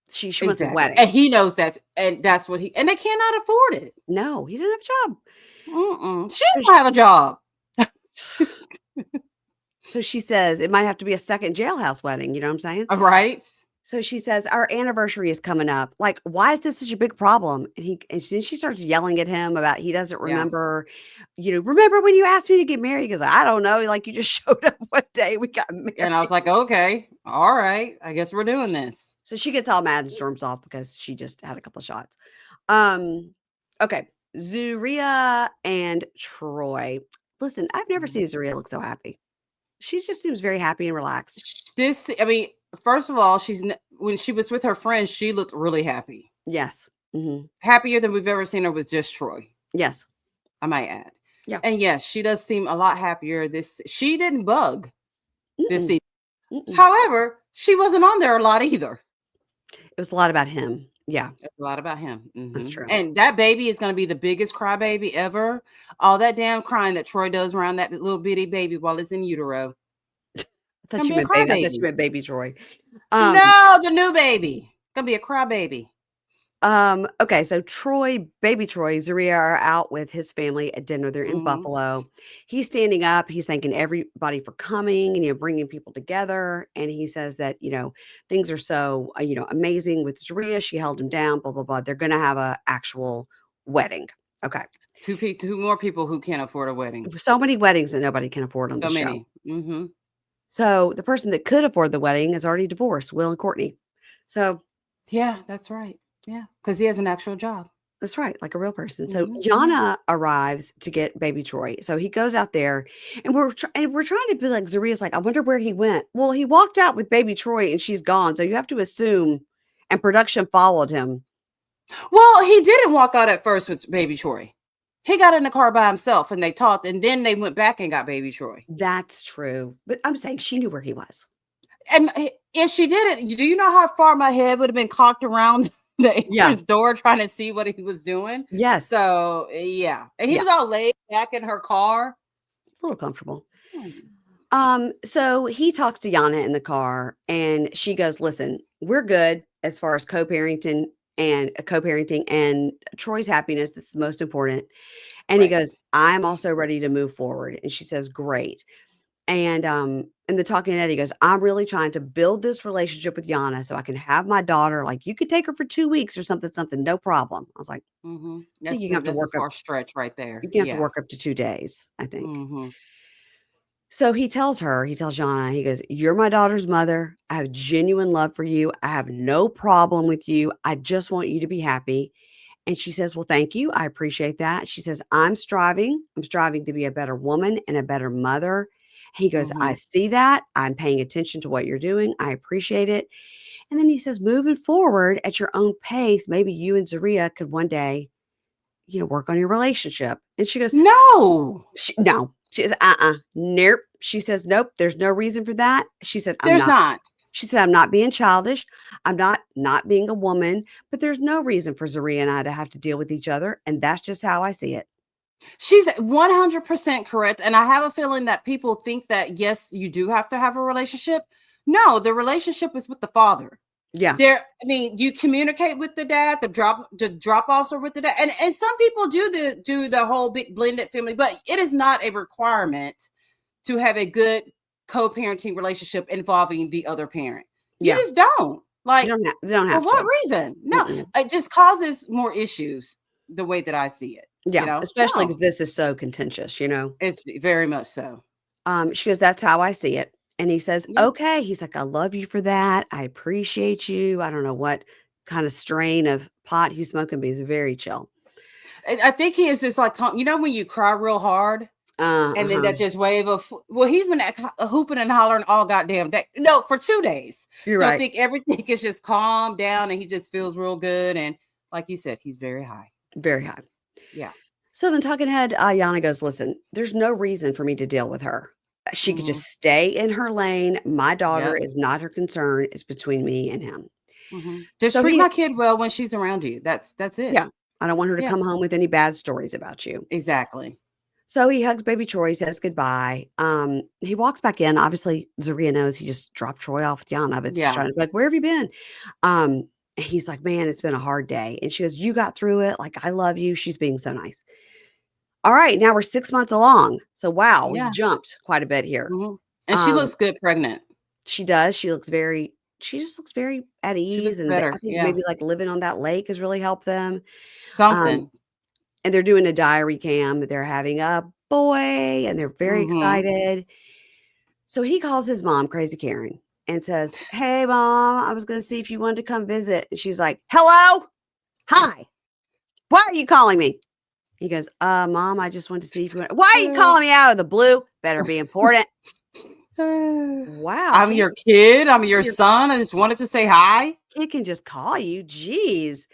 she wants a Exactly. And wedding. he knows and that's what and they cannot afford it. No, he didn't have a job. Mm-mm. She So don't have a job. So she says it might have to be a second jailhouse wedding, you know what I'm saying? Right? So she says, "Our anniversary is coming up. Like, why is this such a big problem?" And then she starts yelling at him about he doesn't Yeah. remember, remember when you asked me to get married? He goes, "I don't know. Like you just showed up one day, we got And I was married." like, okay, all right. I guess we're doing this. So she gets all mad and storms off because she just had a couple shots. Um, okay. Zeruiah and Troy. Listen, I've never Mhm. seen Zeruiah look so happy. She just seems very happy and relaxed. I mean, first of all, when she was with her friends, she looked really happy. Yes. Mhm. Happier than we've ever seen her with just Troy, Yes. I might add. Yeah. And yes, she does seem a lot happier. She didn't bug this Mm-mm. season. Mm-mm. However, she wasn't on there a lot either. It was a lot about him. Yeah, It's a lot about him. that's true. And that baby is going to be the biggest crybaby ever. All that damn crying that Troy does around that little bitty baby while it's in utero. Gonna be a I thought you crybaby. meant baby Troy. Um, No, the new baby. Gonna be a crybaby. Okay, so baby Troy, Zeruiah are out with his family at dinner. They're in Mhm. Buffalo. He's standing up. He's thanking everybody for coming and bringing people together. And he says that things are so amazing with Zeruiah. She held him down. Blah blah blah. They're gonna have a actual wedding. Okay, Two more people who can't afford a wedding. so many weddings that nobody can afford on the So show. many. Mhm. So the person that could afford the wedding is already divorced, Will and Courtney. So Yeah, that's right. Yeah, because he has an actual job. that's right, like a real person. So Mhm. Yeah. Yana arrives to get baby Troy. So he goes out there, and we're trying to be like Zeruiah's like, I wonder where he went. Well, he walked out with baby Troy, and she's gone. So you have to assume, and production followed him. Well, he didn't walk out at first with baby Troy. He got in the car by himself and they talked, and then they went back and got baby Troy. That's true, but I'm saying she knew where he was. And if she didn't, do you know how far my head would have been cocked around the Yeah. entrance door trying to see what he was doing? Yes. So yeah, and he Yeah. was all laid back in her car. It's a little comfortable. Hmm. So he talks to Yana in the car, and she goes, "Listen, we're good as far as co-parenting and Troy's happiness. This is most important." And he Right. goes, "I'm also ready to move forward." And she says, "Great." And in the talking head, he goes, "I'm really trying to build this relationship with Yana so I can have my daughter. Like you could take her for 2 weeks or something, no problem." I was like, Mm-hmm. I think you can have to That's a work up. far stretch right there. You can have to Yeah. work up to 2 days, I think. Mm-hmm. So he tells Yana, he goes, "You're my daughter's mother. I have genuine love for you. I have no problem with you. I just want you to be happy." And she says, "Well, thank you. I appreciate that." She says, I'm striving to be a better woman and a better mother." He goes, Mm-hmm. "I see that. I'm paying attention to what you're doing. I appreciate it." And then he says, "Moving forward at your own pace, maybe you and Zeruiah could one day, work on your relationship." And she goes, No, No. She says, nope. She says, "Nope, there's no reason for that." She said, "I'm there's not." not. She said, "I'm not being childish. I'm not being a woman, but there's no reason for Zeruiah and I to have to deal with each other. And that's just how I see it." She's 100% correct. And I have a feeling that people think that, yes, you do have to have a relationship. No, the relationship is with the father. Yeah. I mean, you communicate with the dad, the drop offs are with the dad. And some people do the whole big blended family, but it is not a requirement to have a good co-parenting relationship involving the other parent. You Yeah. just don't. Like, They don't for have what to. reason? No, Mm-mm. it just causes more issues the way that I see it. Yeah. Especially No, because this is so contentious. it's very much so. She goes, "That's how I see it." And he says, Yeah. "Okay." He's like, "I love you for that. I appreciate you." I don't know what kind of strain of pot he's smoking, but he's very chill. And I think he is just like, when you cry real hard and then Uh-huh. that just wave of, well, he's been hooping and hollering all goddamn day. No, for 2 days. You're So I right. think everything is just calmed down and he just feels real good. And like you said, he's very high. Very high. Yeah. So then talking head, Yana goes, "Listen, there's no reason for me to deal with her. She could Hmm. just stay in her lane. My daughter Yep. is not her concern. It's between me and him." Just So treat my kid well when she's around you. That's it. yeah, "I don't want her to Yeah, come home with any bad stories about you." exactly. So he hugs baby Troy, says goodbye. He walks back in. Obviously, Zeruiah knows he just dropped Troy off with Yana, but she's Yeah. trying to be like, "Where have you been?" Um, he's like, "Man, it's been a hard day." And she goes, "You got through it. Like, I love you." She's being so nice. All right, now we're 6 months along. So, wow, we've Yeah. jumped quite a bit here. And she Um, looks good pregnant. she does. She just looks very at She ease, looks and I better. think Yeah. maybe, like, living on that lake has really helped them. Um, Something. and they're doing a diary cam. They're having a boy, and they're very Hmm. excited. So he calls his mom, Crazy Karen, and says, "Hey, mom, I was gonna see if you wanted to come visit." And she's like, "Hello? Hi. Why are you calling me?" He goes, Mom, I just wanted to see if you want." "Why are you calling me out of the blue? Better be important." Wow, I'm your kid. I'm your your son. I just wanted to say hi. kid can just call you. Jeez.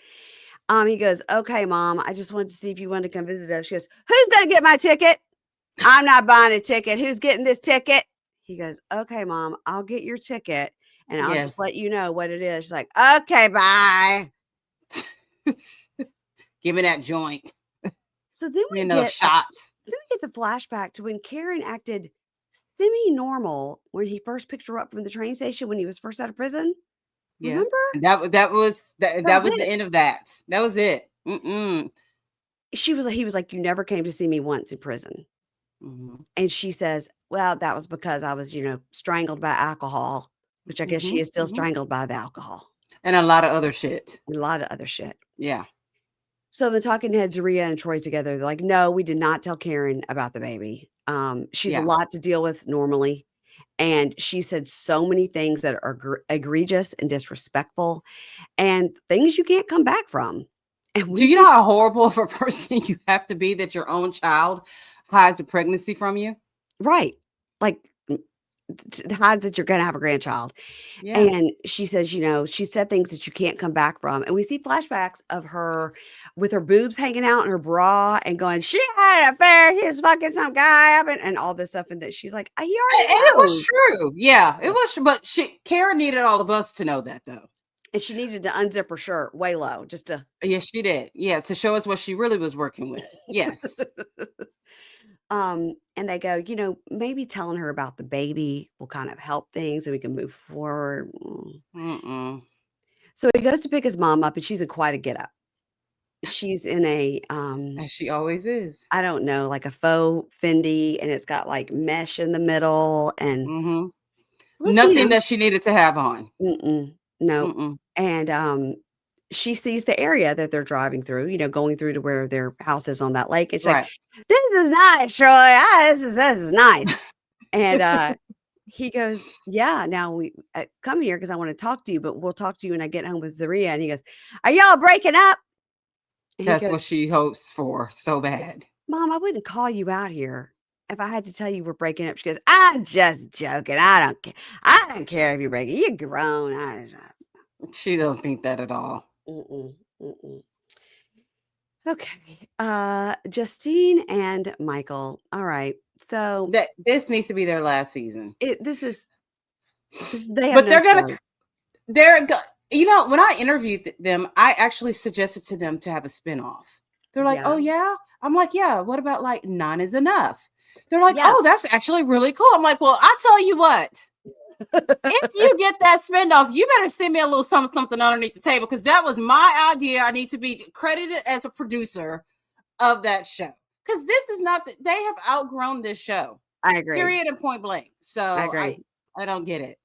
He goes, "Okay, Mom, I just wanted to see if you wanted to come visit us." She goes, "Who's gonna get my ticket? I'm not buying a ticket. Who's getting this ticket?" He goes, "Okay, Mom, I'll get your ticket and I'll just Yes. let you know what it is." She's like, "Okay, bye." Give me that joint. So then Give me another shot. we get the flashback to when Karen acted semi-normal when he first picked her up from the train station when he was first out of prison. Yeah. Remember? And that was That was the it. end of that. That was it. Mm-mm. He was like, "You never came to see me once in prison." Mhm. And she says, "Well, that was because I was, strangled by alcohol," which I guess she Mhm. is still Mhm. strangled by the alcohol. And a lot of other shit. And a lot of other shit. Yeah. So the talking heads, Zeruiah and Troy together, they're like, "No, we did not tell Karen about the baby. She's a Yeah. lot to deal with normally." And she said so many things that are egregious and disrespectful and things you can't come back from. And Do we you know see how horrible of a person you have to be that your own child hides a pregnancy from you? right. Like hides that you're gonna have a grandchild. Yeah. And she says, she said things that you can't come back from. And we see flashbacks of her with her boobs hanging out in her bra and going, "She had an affair. She was fucking some guy up," and all this stuff. And that she's like, "He And already it was knows." true. Yeah, it Yeah. was, but Karen needed all of us to know that though. And she needed to unzip her shirt way low just to Yes, she did. Yeah, to show us what she really was working with. Yes. and they go, maybe telling her about the baby will kind of help things and we can move forward. Mm-mm. So he goes to pick his mom up and she's in quite a get up. She's in a As she always is. I don't know, like a faux Fendi, and it's got, like, mesh in the middle, and Mhm. listen, Nothing that she needed to have on. mm-mm, no, Mm-mm. and, she sees the area that they're driving through, going through to where their house is on that lake, and she's like, Right. "This is nice, Troy, this is nice," and, he goes, "Yeah, now we come here because I wanna talk to you, but we'll talk to you when I get home with Zeruiah," and he goes, "Are y'all breaking up?" And he That's what goes, she hopes for so bad. "Mom, I wouldn't call you out here if I had to tell you we're breaking up." She goes, "I'm just joking. I don't care if you're breaking. You're grown." She don't think that at all. Mm-mm, mm-mm. Okay. Justine and Michael. All right. So That this needs to be their last season. they have But no they're gonna story. they're go you know, when I interviewed them, I actually suggested to them to have a spinoff. They're like, Yeah. "Oh, yeah?" I'm like, "Yeah, what about, like, 9 is Enough?" They're like, Yeah. "Oh, that's actually really cool." I'm like, "Well, I tell you what, if you get that spinoff, you better send me a little something, something underneath the table because that was my idea. I need to be credited as a producer of that show because this is not they have outgrown this show, I agree. period and point blank. I So agree. I don't get it,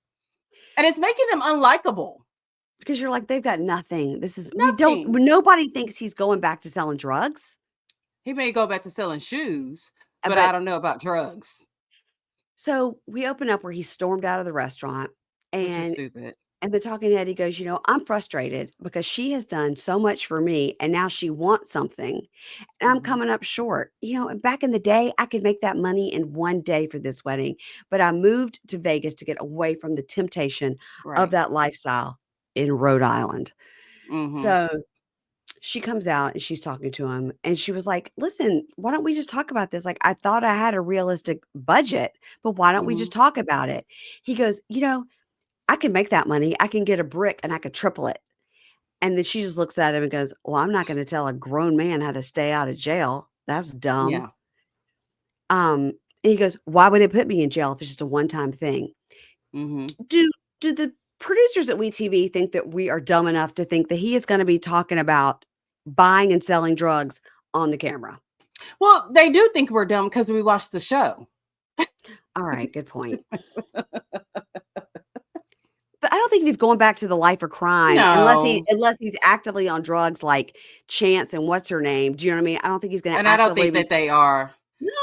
and it's making them unlikable. Because you're like, they've got nothing. Nothing. Nobody thinks he's going back to selling drugs. He may go back to selling shoes, but I But don't know about drugs, so we open up where he stormed out of the restaurant which is and stupid. And the talking head, he goes, "I'm frustrated because she has done so much for me and now she wants something and I'm Mhm. coming up short. And back in the day, I could make that money in one day for this wedding, but I moved to Vegas to get away from the temptation of Right. that lifestyle in Rhode Island." Mhm. So she comes out and she's talking to him and she was like, "Listen, why don't we just talk about this? Like, I thought I had a realistic budget, but why don't we just Mhm. talk about it?" He goes, "I can make that money. I can get a brick and I could triple it." And then she just looks at him and goes, "Well, I'm not gonna tell a grown man how to stay out of jail. That's dumb." Yeah. And he goes, "Why would it put me in jail if it's just a one-time thing?" Mhm. Do the producers at WeTV think that we are dumb enough to think that he is gonna be talking about buying and selling drugs on the camera? Well, they do think we're dumb because we watched the show. All right, good point. But I don't think he's going back to the life of crime No, unless he's actively on drugs like Chance and what's her name. Do you know what I mean? I don't think he's gonna and I don't actively think be that they are.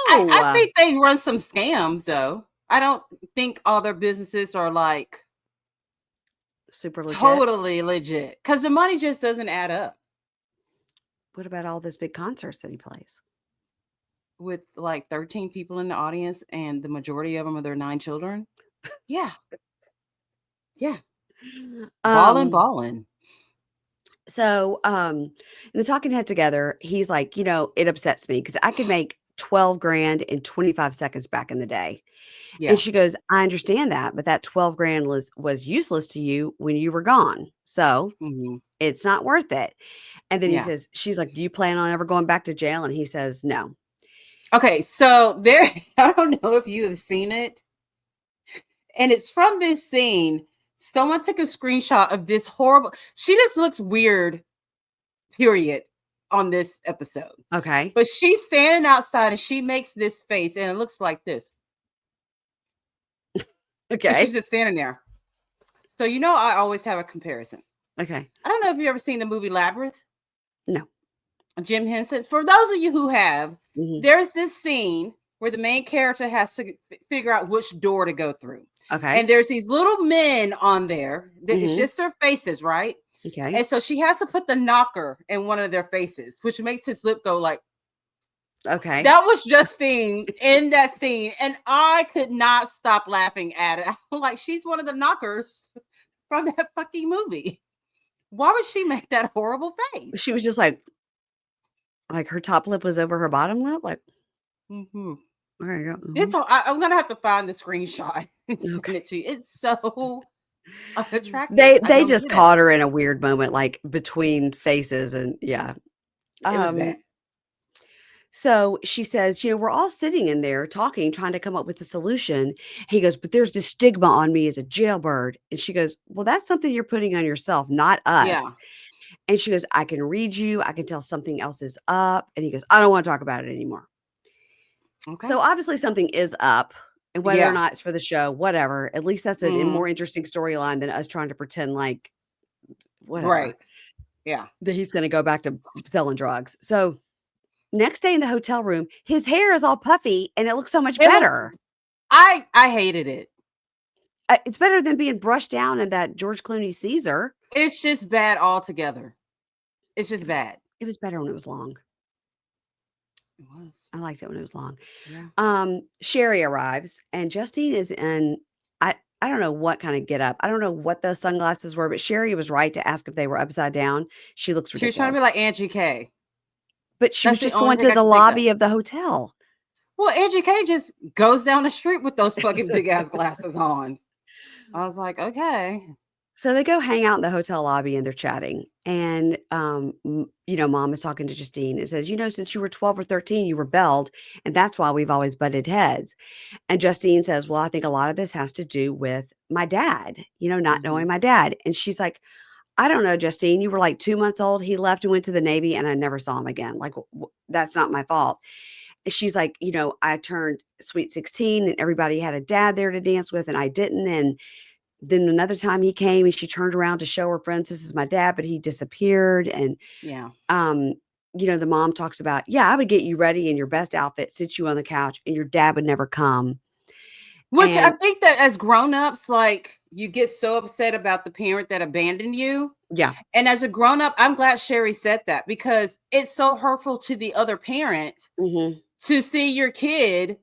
I No, think they run some scams though. I don't think all their businesses are like super legit. totally legit because the money just doesn't add up What about all those big concerts that he plays? with like 13 people in the audience and the majority of them are their 9 children. Yeah, yeah, ballin', Um, ballin'. in the talking head together, he's like, "It upsets me because I could make 12 grand in 25 seconds back in the day." And Yeah. she goes, "I understand that, but that 12 grand was useless to you when you were gone. So Hmm. it's not worth it." And then Yeah. she's like, "Do you plan on ever going back to jail?" And he says, "No." Okay, so there, I don't know if you have seen it, and it's from this scene. Someone took a screenshot of this horrible. She just looks weird, period, on this episode. Okay. But she's standing outside and she makes this face and it looks like this. And Okay. she's just standing there. So, I always have a comparison. Okay. I don't know if you've ever seen the movie Labyrinth. No. Jim Henson. For those of you who have, Mhm. there's this scene where the main character has to figure out which door to go through. Okay. And there's these little men on there that it's Mhm. just their faces, right? Okay. And so she has to put the knocker in one of their faces, which makes his lip go like, Okay. that was Justine in that scene. And I could not stop laughing at it. I'm like, she's one of the knockers from that fucking movie. Why would she make that horrible face? She was just like her top lip was over her bottom lip. Like, Mm-hmm. there you go. It's. I'm gonna have to find the screenshot and send Okay. it to you. It's so unattractive. They just caught her in a weird moment, like between faces, and yeah. It was bad. So she says, we're all sitting in there talking, trying to come up with a solution. He goes, but there's this stigma on me as a jailbird. And she goes, well, that's something you're putting on yourself, not us. Yeah. And she goes, I can read you. I can tell something else is up. And he goes, I don't want to talk about it anymore. Okay. So obviously something is up. And whether Yeah. or not it's for the show, whatever, at least that's a Mhm. more interesting storyline than us trying to pretend like whatever. Right. Yeah. That he's going to go back to selling drugs. So next day in the hotel room, his hair is all puffy and it looks so much better. I hated it. It's better than being brushed down in that George Clooney Caesar. It's just bad altogether. It's just bad. It was better when it was long. It was. I liked it when it was long. Yeah. Sherry arrives and Justine is in, I don't know what kind of get up. I don't know what those sunglasses were, but Sherry was right to ask if they were upside down. She looks ridiculous. She was trying to be like Angie K. But she was just going to the lobby of the hotel. Well, Angie K just goes down the street with those fucking big ass glasses on. I was like, okay. So they go hang out in the hotel lobby and they're chatting. And, mom is talking to Justine and says, since you were 12 or 13, you rebelled. And that's why we've always butted heads. And Justine says, well, I think a lot of this has to do with my dad, not knowing my dad. And she's like, I don't know, Justine, you were like 2 months old. He left and went to the Navy and I never saw him again. Like, that's not my fault. And she's like, I turned sweet 16 and everybody had a dad there to dance with and I didn't. And then another time he came and she turned around to show her friends, this is my dad, but he disappeared. And, yeah, the mom talks about, I would get you ready in your best outfit, sit you on the couch and your dad would never come. Which I think that as grown-ups, like you get so upset about the parent that abandoned you. Yeah. And as a grown-up, I'm glad Sherry said that because it's so hurtful to the other parent to see your kid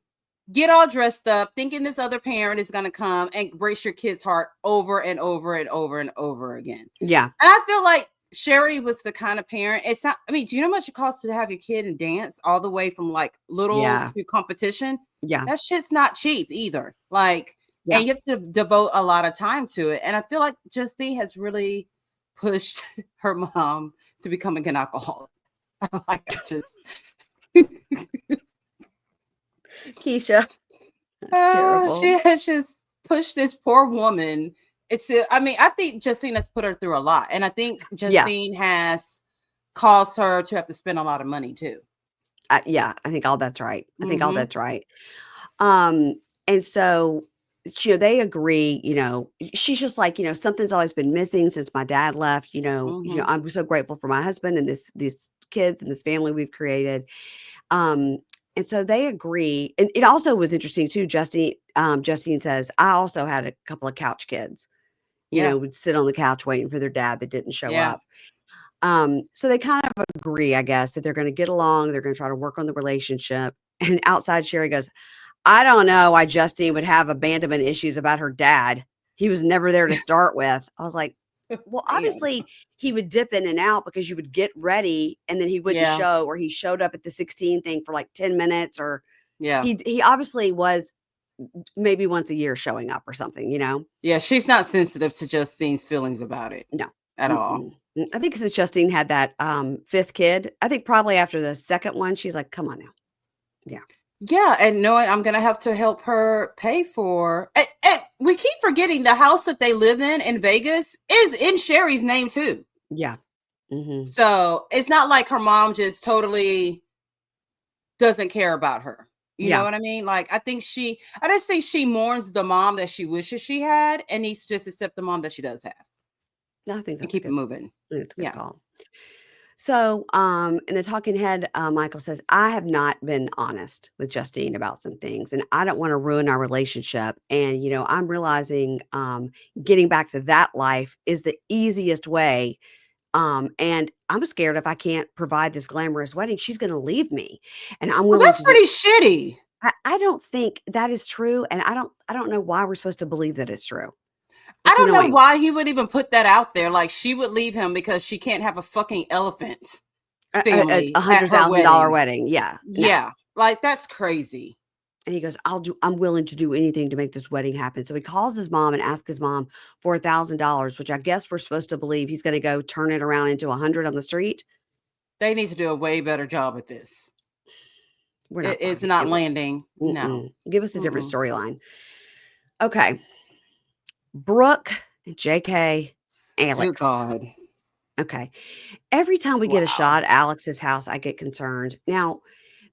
get all dressed up, thinking this other parent is going to come and break your kid's heart over and over and over and over again. Yeah. And I feel like Sherry was the kind of parent. It's not, do you know how much it costs to have your kid and dance all the way from like little to competition? Yeah. That shit's not cheap either. Like, and you have to devote a lot of time to it. And I feel like Justine has really pushed her mom to becoming an alcoholic. Like, Keisha. That's terrible. She has just pushed this poor woman. I think Justine has put her through a lot. And I think Justine has caused her to have to spend a lot of money too. I think all that's right. I think all that's right. And so, they agree, she's just like, something's always been missing since my dad left, I'm so grateful for my husband and these kids and this family we've created. And so they agree. And it also was interesting too. Justine says, I also had a couple of couch kids, would sit on the couch waiting for their dad that didn't show up. So they kind of agree, I guess, that they're going to get along. They're going to try to work on the relationship. And outside Sherry goes, I don't know why Justine would have abandonment issues about her dad. He was never there to start with. I was like, well, obviously he would dip in and out because you would get ready and then he wouldn't show, or he showed up at the 16 thing for like 10 minutes or he obviously was maybe once a year showing up or something, Yeah, she's not sensitive to Justine's feelings about it. No. At all. I think since Justine had that fifth kid, I think probably after the second one, she's like, come on now. Yeah. Yeah, and knowing I'm gonna have to help her pay for, and we keep forgetting the house that they live in Vegas is in Sherry's name too. Yeah. Mhm. So it's not like her mom just totally doesn't care about her. You know Yeah. what I mean? Like I just think she mourns the mom that she wishes she had, and needs to just accept the mom that she does have No, I think and that's keep it good. moving. I think it's a good Yeah. call. So, in the talking head, Michael says, I have not been honest with Justine about some things, and I don't want to ruin our relationship. And, I'm realizing getting back to that life is the easiest way. And I'm scared if I can't provide this glamorous wedding, she's going to leave me. And I'm Well, willing that's to do. pretty shitty. I don't think that is true. And I don't know why we're supposed to believe that it's true. I It's don't know annoying. why he would even put that out there. Like she would leave him because she can't have a fucking elephant A family at her $100,000 wedding. wedding. Yeah. No. Yeah, like that's crazy. And he goes, I'm willing to do anything to make this wedding happen. So he calls his mom and asks his mom for $1,000, which I guess we're supposed to believe he's going to go turn it around into 100 on the street. They need to do a way better job at this. We're not It's buying not it. landing. No. Give us a different Mm-mm. storyline. Okay. Brooke, JK, Oh Alex. God. Okay. Every time we get a Wow. shot at Alex's house, I get concerned. Now,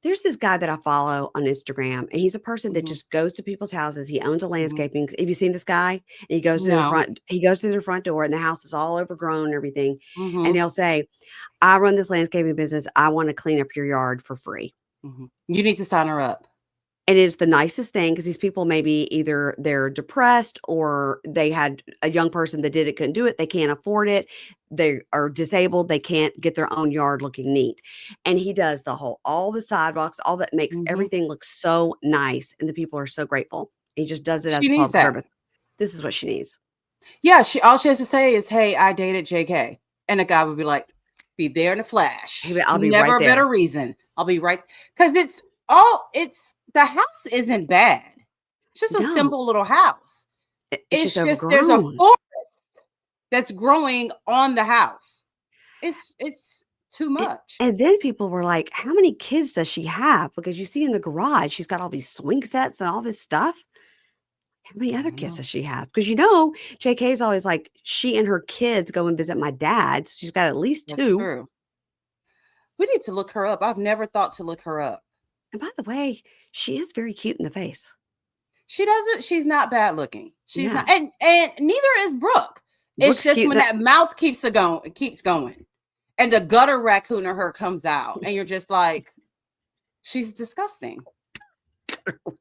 there's this guy that I follow on Instagram, and he's a person that Hmm. just goes to people's houses. He owns a Hmm. landscaping. Have you seen this guy? And No. he goes to their front door, and the house is all overgrown and everything. And Hmm. he'll say, I run this landscaping business. I want to clean up your yard for free. Hmm. You need to sign her up. It is the nicest thing because these people maybe either they're depressed or they had a young person that did it, couldn't do it. They can't afford it. They are disabled. They can't get their own yard looking neat. And he does all the sidewalks, all that makes Hmm. everything look so nice. And the people are so grateful. He just does it as She a needs public that. service. This is what she needs. Yeah. She all she has to say is, "Hey, I dated JK," and the guy would be like, "Be there in a flash. I'll be Never right a better there. reason. I'll be right." Because it's the house isn't bad. It's just a No, simple little house. it's just It's just there's a overgrown. forest that's growing on the house. It's too And, much. and then people were like, how many kids does she have? Because you see in the garage, she's got all these swing sets and all this stuff. How many I other don't kids know. does she have? Because JK's always like, she and her kids go and visit my dad. So she's got at least That's two. true. We need to look her up. I've never thought to look her up. And by the way, she is very cute in the face. She's not bad looking. She's not, No, and neither is Brooke. It's Brooke's just cute. when that mouth keeps going, and the gutter raccoon of her comes out, and you're just like, she's disgusting.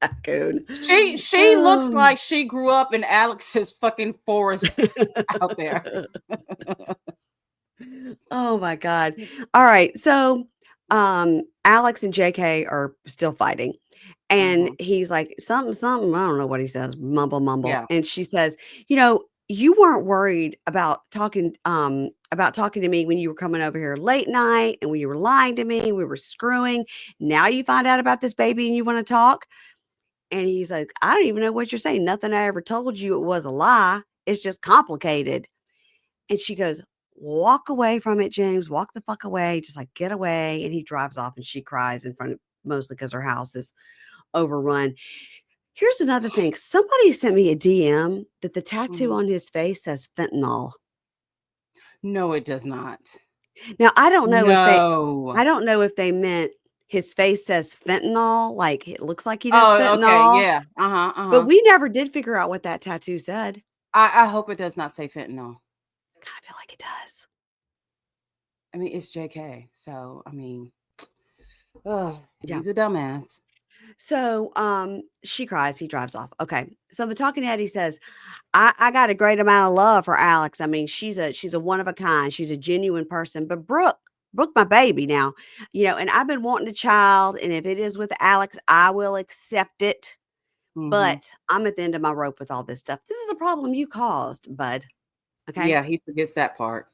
Raccoon. She looks like she grew up in Alex's fucking forest out there. Oh my God. All right. So Alex and JK are still fighting. And Mhm. he's like, something, I don't know what he says, mumble, mumble. Yeah. And she says, you weren't worried about talking to me when you were coming over here late night and when you were lying to me, we were screwing. Now you find out about this baby and you want to talk. And he's like, I don't even know what you're saying. Nothing I ever told you it was a lie. It's just complicated. And she goes, walk away from it, James. Walk the fuck away. Just like get away. And he drives off and she cries in front of mostly because her house is overrun. Here's another thing. Somebody sent me a DM that the tattoo Mhm. on his face says fentanyl. No, it does not. Now, No. I don't know if they meant his face says fentanyl, like it looks like he does Oh, okay. fentanyl, Yeah. Uh-huh. but Uh-huh. we never did figure out what that tattoo said. I hope it does not say fentanyl. God, I feel like it does. I mean, it's JK. So, I mean, ugh, Yeah. he's a dumbass. So she cries, he drives off. Okay. So the talking head, he says, I got a great amount of love for Alex. I mean, she's a one of a kind. She's a genuine person. But Brooke, my baby now, and I've been wanting a child. And if it is with Alex, I will accept it. Mhm. But I'm at the end of my rope with all this stuff. This is a problem you caused, bud. Okay. Yeah, he forgets that part.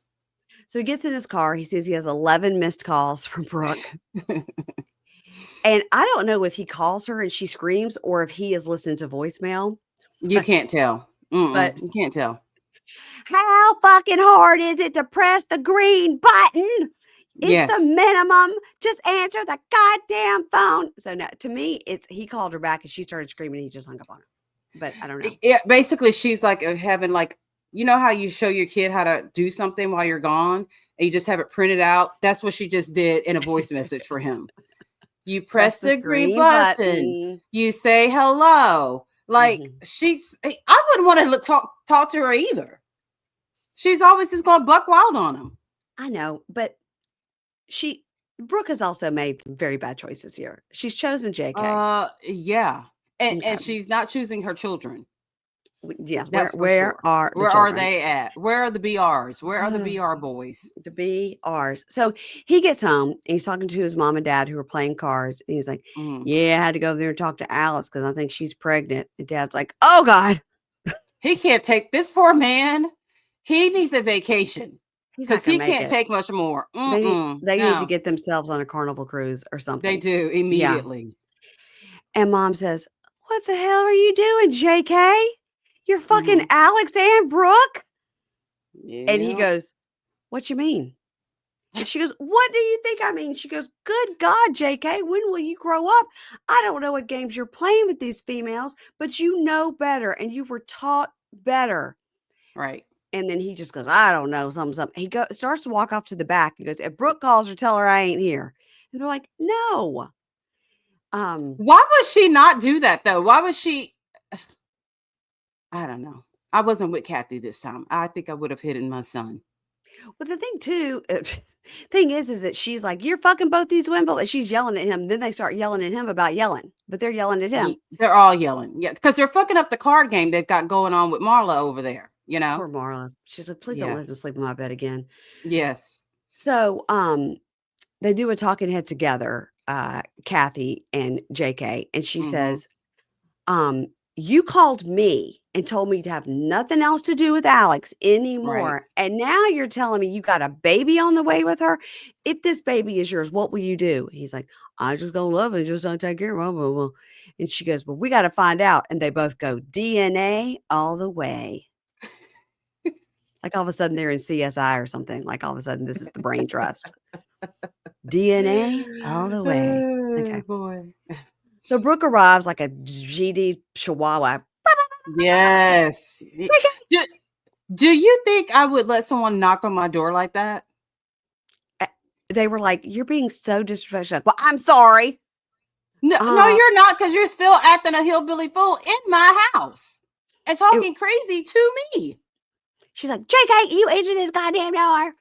So he gets in his car. He says he has 11 missed calls from Brooke. And I don't know if he calls her and she screams or if he is listening to voicemail. You can't tell. But You can't tell. how fucking hard is it to press the green button? It's the Yes. minimum. Just answer the goddamn phone. So now, to me, it's he called her back and she started screaming. He just hung up on her. But I don't know. Yeah, basically, she's like having like, you know how you show your kid how to do something while you're gone and you just have it printed out? That's what she just did in a voice message for him. You Press press the the green green button. button. You say hello. Like I wouldn't want to talk to her either. She's always just going to buck wild on him. I know, but Brooke has also made some very bad choices here. She's chosen JK. Yeah. And Okay. she's not choosing her children. Yes. That's for Where sure. are the Where are children? they at? Where are the BRs? Where are the BR boys? To be ours. So he gets home and he's talking to his mom and dad who are playing cards. And he's like, Mm. yeah, I had to go there and talk to Alice because I think she's pregnant. And dad's like, oh God. He can't take this poor man. He needs a vacation He's not because gonna he make can't it. take much more. They need to No, get themselves on a carnival cruise or they something. do Yeah. immediately. And mom says, what the hell are you doing, JK? You're fucking Alex and Brooke. And he Yeah, goes, what you mean? And she goes, what do you think I mean? She goes, good God, JK, when will you grow up? I don't know what games you're playing with these females, but you know better and you were taught better. right. And then he just goes, I don't know, something. He starts to walk off to the back. He goes, if Brooke calls her, tell her I ain't here. And they're like, no. Why would she not do that though? Why was she? I don't know. I wasn't with Kathy this time. I think I would have hidden my son. But the thing too, thing is that she's like, you're fucking both these women. And she's yelling at him. Then they start yelling at him about yelling, but they're yelling at him. They're all yelling, yeah, because they're fucking up the card game they've got going on with Marla over there. You know? Poor Marla. She's like, please don't Yeah. let him sleep in my bed again. Yes. So, they do a talking head together, Kathy and JK, and she says, you called me and told me to have nothing else to do with Alex Right. anymore. And now you're telling me you got a baby on the way with her. If this baby is yours, what will you do? He's like, I just gonna love it, just don't take care of it. And she goes, well, we got to find out. And they both go DNA all the way. Like all of a sudden they're in CSI or something. Like all of a sudden this is the brain trust. DNA all the way. Oh Okay. boy. So Brooke arrives like a GD chihuahua. Yes. Do you think I would let someone knock on my door like that? They were like, you're being so disrespectful. Well, I'm sorry. No, you're not, because you're still acting a hillbilly fool in my house and talking crazy to me. She's like, JK, you answer this goddamn door.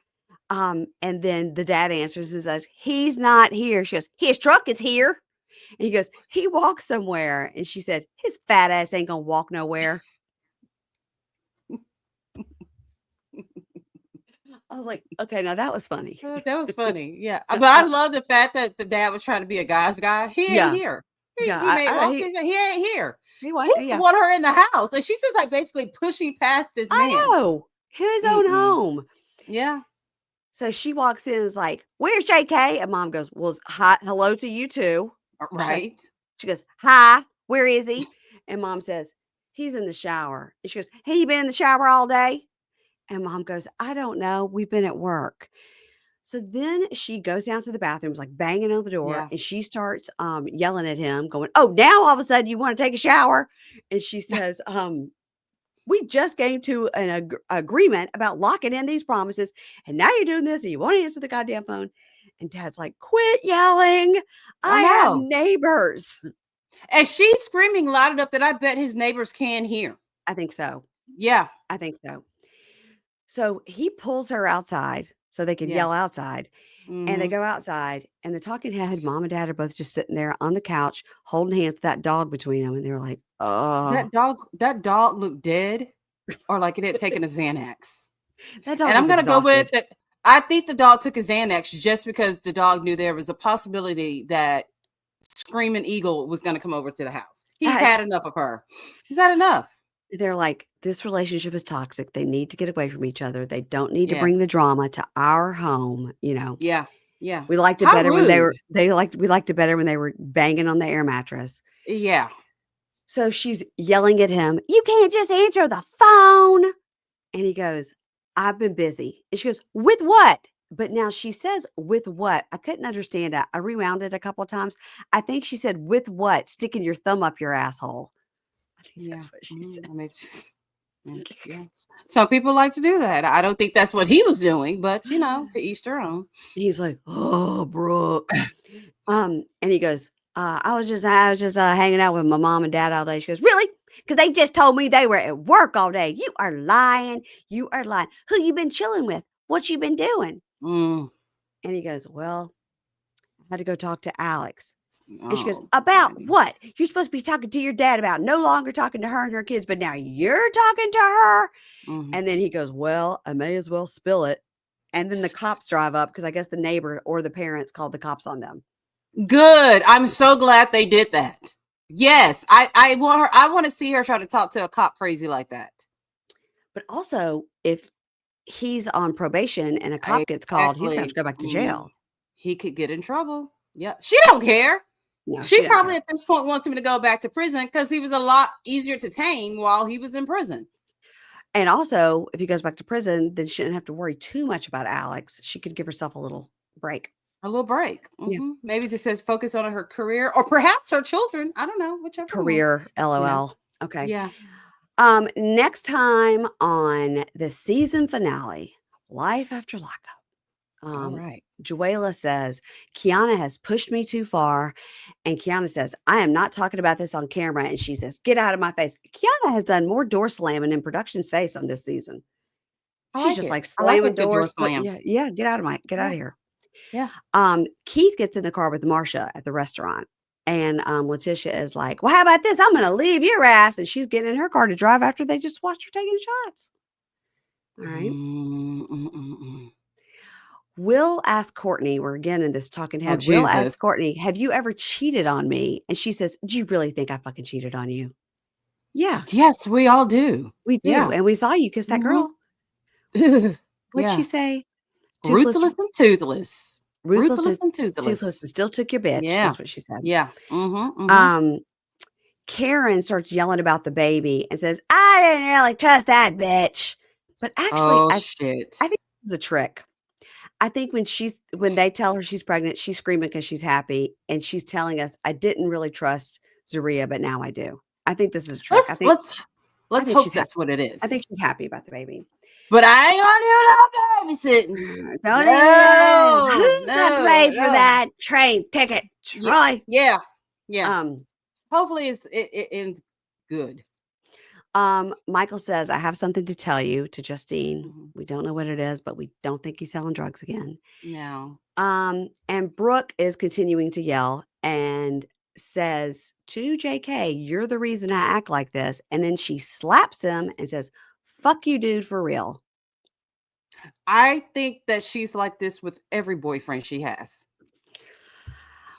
And then the dad answers and says, he's not here. She goes, his truck is here. And he goes, he walks somewhere. And she said, his fat ass ain't gonna walk nowhere. I was like, okay, now that was funny. That was funny. Yeah. But I love the fact that the dad was trying to be a guy's guy. He ain't here. He ain't here. He want her in the house. And she's just like basically pushing past this man. I know. His own home. Yeah. So she walks in and is like, where's JK? And mom goes, well, hi, hello to you too. Right. She goes, hi, where is he? And mom says, he's in the shower. And she goes, hey, you been in the shower all day? And mom goes, I don't know. We've been at work. So then she goes down to the bathrooms, like banging on the door, and she starts yelling at him, going, oh, now all of a sudden you want to take a shower? And she says, we just came to an agreement about locking in these promises, and now you're doing this and you won't answer the goddamn phone. And dad's like, quit yelling. I have neighbors. And she's screaming loud enough that I bet his neighbors can hear. I think so. Yeah. I think so. So he pulls her outside so they can yell outside. And they go outside, and the talking head, mom and dad are both just sitting there on the couch, holding hands with that dog between them. And they're like, oh. That dog looked dead, or like it had taken a Xanax. That dog and I'm going to go with that. I think the dog took a Xanax just because the dog knew there was a possibility that Screaming Eagle was going to come over to the house. He's had enough of her. He's had enough. They're like, this relationship is toxic. They need to get away from each other. They don't need to bring the drama to our home. You know. Yeah. Yeah. We liked it better when we liked it better when they were banging on the air mattress. Yeah. So she's yelling at him, you can't just answer the phone. And he goes, I've been busy. And she goes, with what? But now she says, "With what?" I couldn't understand that. I rewound it a couple of times. I think she said, "With what? Sticking your thumb up your asshole." I think Yeah. that's what she said. I mean, yes. Some people like to do that. I don't think that's what he was doing, but to each their own. He's like, "Oh, Brooke." And he goes, I was just hanging out with my mom and dad all day." She goes, "Really? Because they just told me they were at work all day. You are lying. You are lying. Who you been chilling with? What you been doing?" Mm. And he goes, "Well, I had to go talk to Alex." And she goes, Oh, "About daddy. what? You're supposed to be talking to your dad about no longer talking to her and her kids, but now you're talking to her." Mhm. And then he goes, "Well, I may as well spill it." And then the cops drive up because I guess the neighbor or the parents called the cops on them. Good. I'm so glad they did that. Yes, I want her. I want to see her try to talk to a cop crazy like that. But also, if he's on probation and a cop gets called, he's gonna have to Exactly. go back to jail. He could get in trouble. Yeah, she don't care. No, She she don't probably care. at this point wants him to go back to prison because he was a lot easier to tame while he was in prison. And also, if he goes back to prison, then she shouldn't have to worry too much about Alex. She could give herself a little break. A little break. Yeah. Maybe this says focus on her career or perhaps her children. I don't know, whichever one. Career, Yeah. LOL. Okay. Yeah. Next time on the season finale, Life After Lockup. All right. Jawalia says, "Quiana has pushed me too far." And Quiana says, "I am not talking about this on camera." And she says, "Get out of my face." Quiana has done more door slamming in production's face on this season. I She's like just it. like I like a slamming good door doors, but slam. yeah, get out Yeah. of here. Yeah. Keith gets in the car with Marsha at the restaurant. And LaTisha is like, "Well, how about this? I'm gonna leave your ass." And she's getting in her car to drive after they just watched her taking shots. All right. Mm, mm, mm, mm. Will ask Courtney, we're again in this talking Oh, head. Will Jesus. ask Courtney, "Have you ever cheated on me?" And she says, "Do you really think I fucking cheated on you?" Yeah, Yes, we all do. we do. Yeah. And we saw you kiss that Hmm. girl. What'd she Yeah. say? Toothless, Ruthless and toothless. ruthless, Ruthless and and toothless, and toothless. still took your bitch. Yeah. That's what she said. Yeah. Mm-hmm. Um, Karen starts yelling about the baby and says, "I didn't really trust that bitch." But actually, Oh, I shit. think it's a trick. I think when they tell her she's pregnant, she's screaming because she's happy, and she's telling us, "I didn't really trust Zeruiah, but now I do." I think this is a trick. Let's let's I let's think hope she's happy. that's what it I is. think she's happy about the baby. But I ain't gonna do no babysitting. Don't even No, who's gonna no, pay for no. that train ticket, Yeah, Troy? yeah, yeah. Um, Hopefully it ends good. Michael says, "I have something to tell you to Justine. Mhm. We don't know what it is, but we don't think he's selling drugs again." No. And Brooke is continuing to yell and says to JK, "You're the reason I act like this." And then she slaps him and says, "Fuck you, dude, for real." I think that she's like this with every boyfriend she has.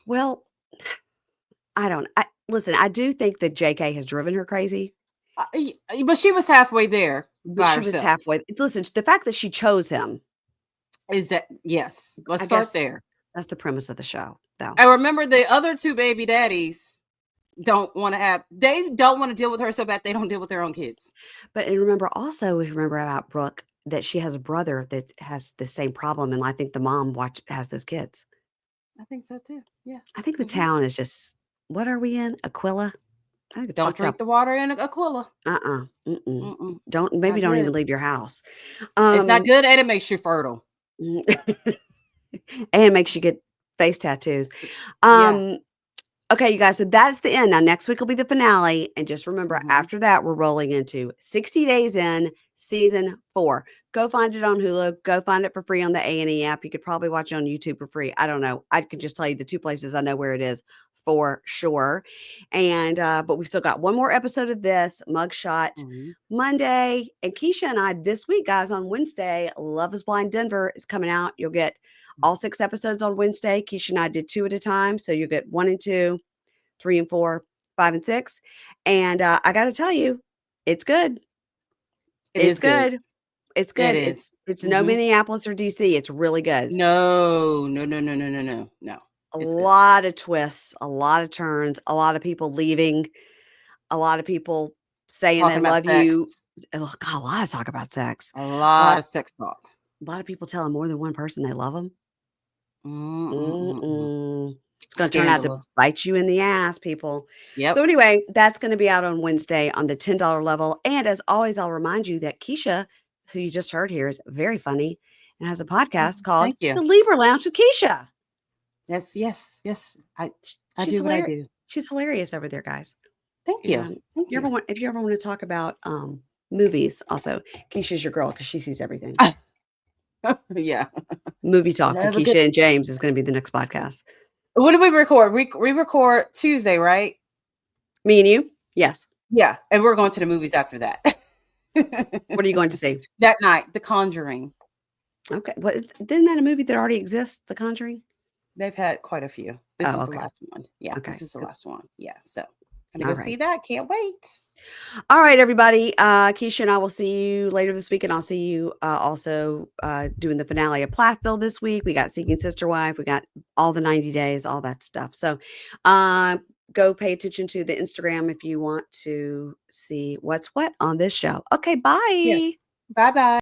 Well, listen, I do think that JK has driven her crazy, But she was halfway there but by she was herself. halfway. Listen, the fact that she chose him, Is that yes? Let's I start guess there. that's the premise of the show, though. I remember the other two baby daddies they don't want to deal with her so bad they don't deal with their own kids. But we remember about Brooke that she has a brother that has the same problem, and I think the mom has those kids. I think so too. Yeah. I think the Mhm. town is just what are we in? Aquila? I think it's Don't fucked drink up. the water in Aquila. Mm-mm. Mm-mm. Maybe Not don't even good. leave your house. It's not Um, good, and it makes you fertile. and makes you get face tattoos. Yeah. Um, okay, you guys, so that's the end. Now next week will be the finale. And just remember, Mhm. after that, we're rolling into 60 Days In, season 4. Go find it on Hulu. Go find it for free on the A&E app. You could probably watch it on YouTube for free. I don't know. I could just tell you the two places I know where it is for sure. And but we've still got one more episode of this mugshot Mhm. Monday. And Keisha and I this week, guys, on Wednesday, Love is Blind Denver is coming out. You'll get all 6 episodes on Wednesday. Keisha and I did 2 at a time. So you get 1 and 2, 3 and 4, 5 and 6. And I got to tell you, it's good. It It's is good. good. It's It good. is. It's no Mhm. Minneapolis or DC. It's really good. No, no, no, no, no, no, no, no. A It's good. lot of twists, a lot of turns, a lot of people leaving, a lot of people saying they Talking about love sex. you. Oh, God, a lot of talk about sex. A lot Uh, of sex talk. A lot of people telling more than one person they love them. Mm. It's going to turn out to Scandalous. bite you in the ass, people. So Yep. anyway, that's going to be out on Wednesday on the $10 level. And as always, I'll remind you that Keisha, who you just heard here, is very funny and has a podcast called Thank you. The Libra Lounge with Keisha. Yes. I She's do what I hilarious. do. She's hilarious over there, guys. Thank you. And Thank you. if you ever want to talk about movies, also Keisha's your girl because she sees everything. Yeah. Movie talk with Love a good. Keisha and James is going to be the next podcast. When do we record? We record Tuesday, right? Me and you, yes. Yeah, and we're going to the movies after that. What are you going to see? That night, The Conjuring. Okay, what isn't that a movie that already exists? The Conjuring. They've had quite a few. This is Okay. the last one. Yeah, Okay. this is the last one. Yeah, so I'm All gonna go see that. Can't wait. All right, everybody. Keisha and I will see you later this week, and I'll see you also doing the finale of Plathville this week. We got Seeking Sister Wife. We got all the 90 days, all that stuff. So go pay attention to the Instagram if you want to see what's what on this show. Okay, Yes. bye. Bye bye.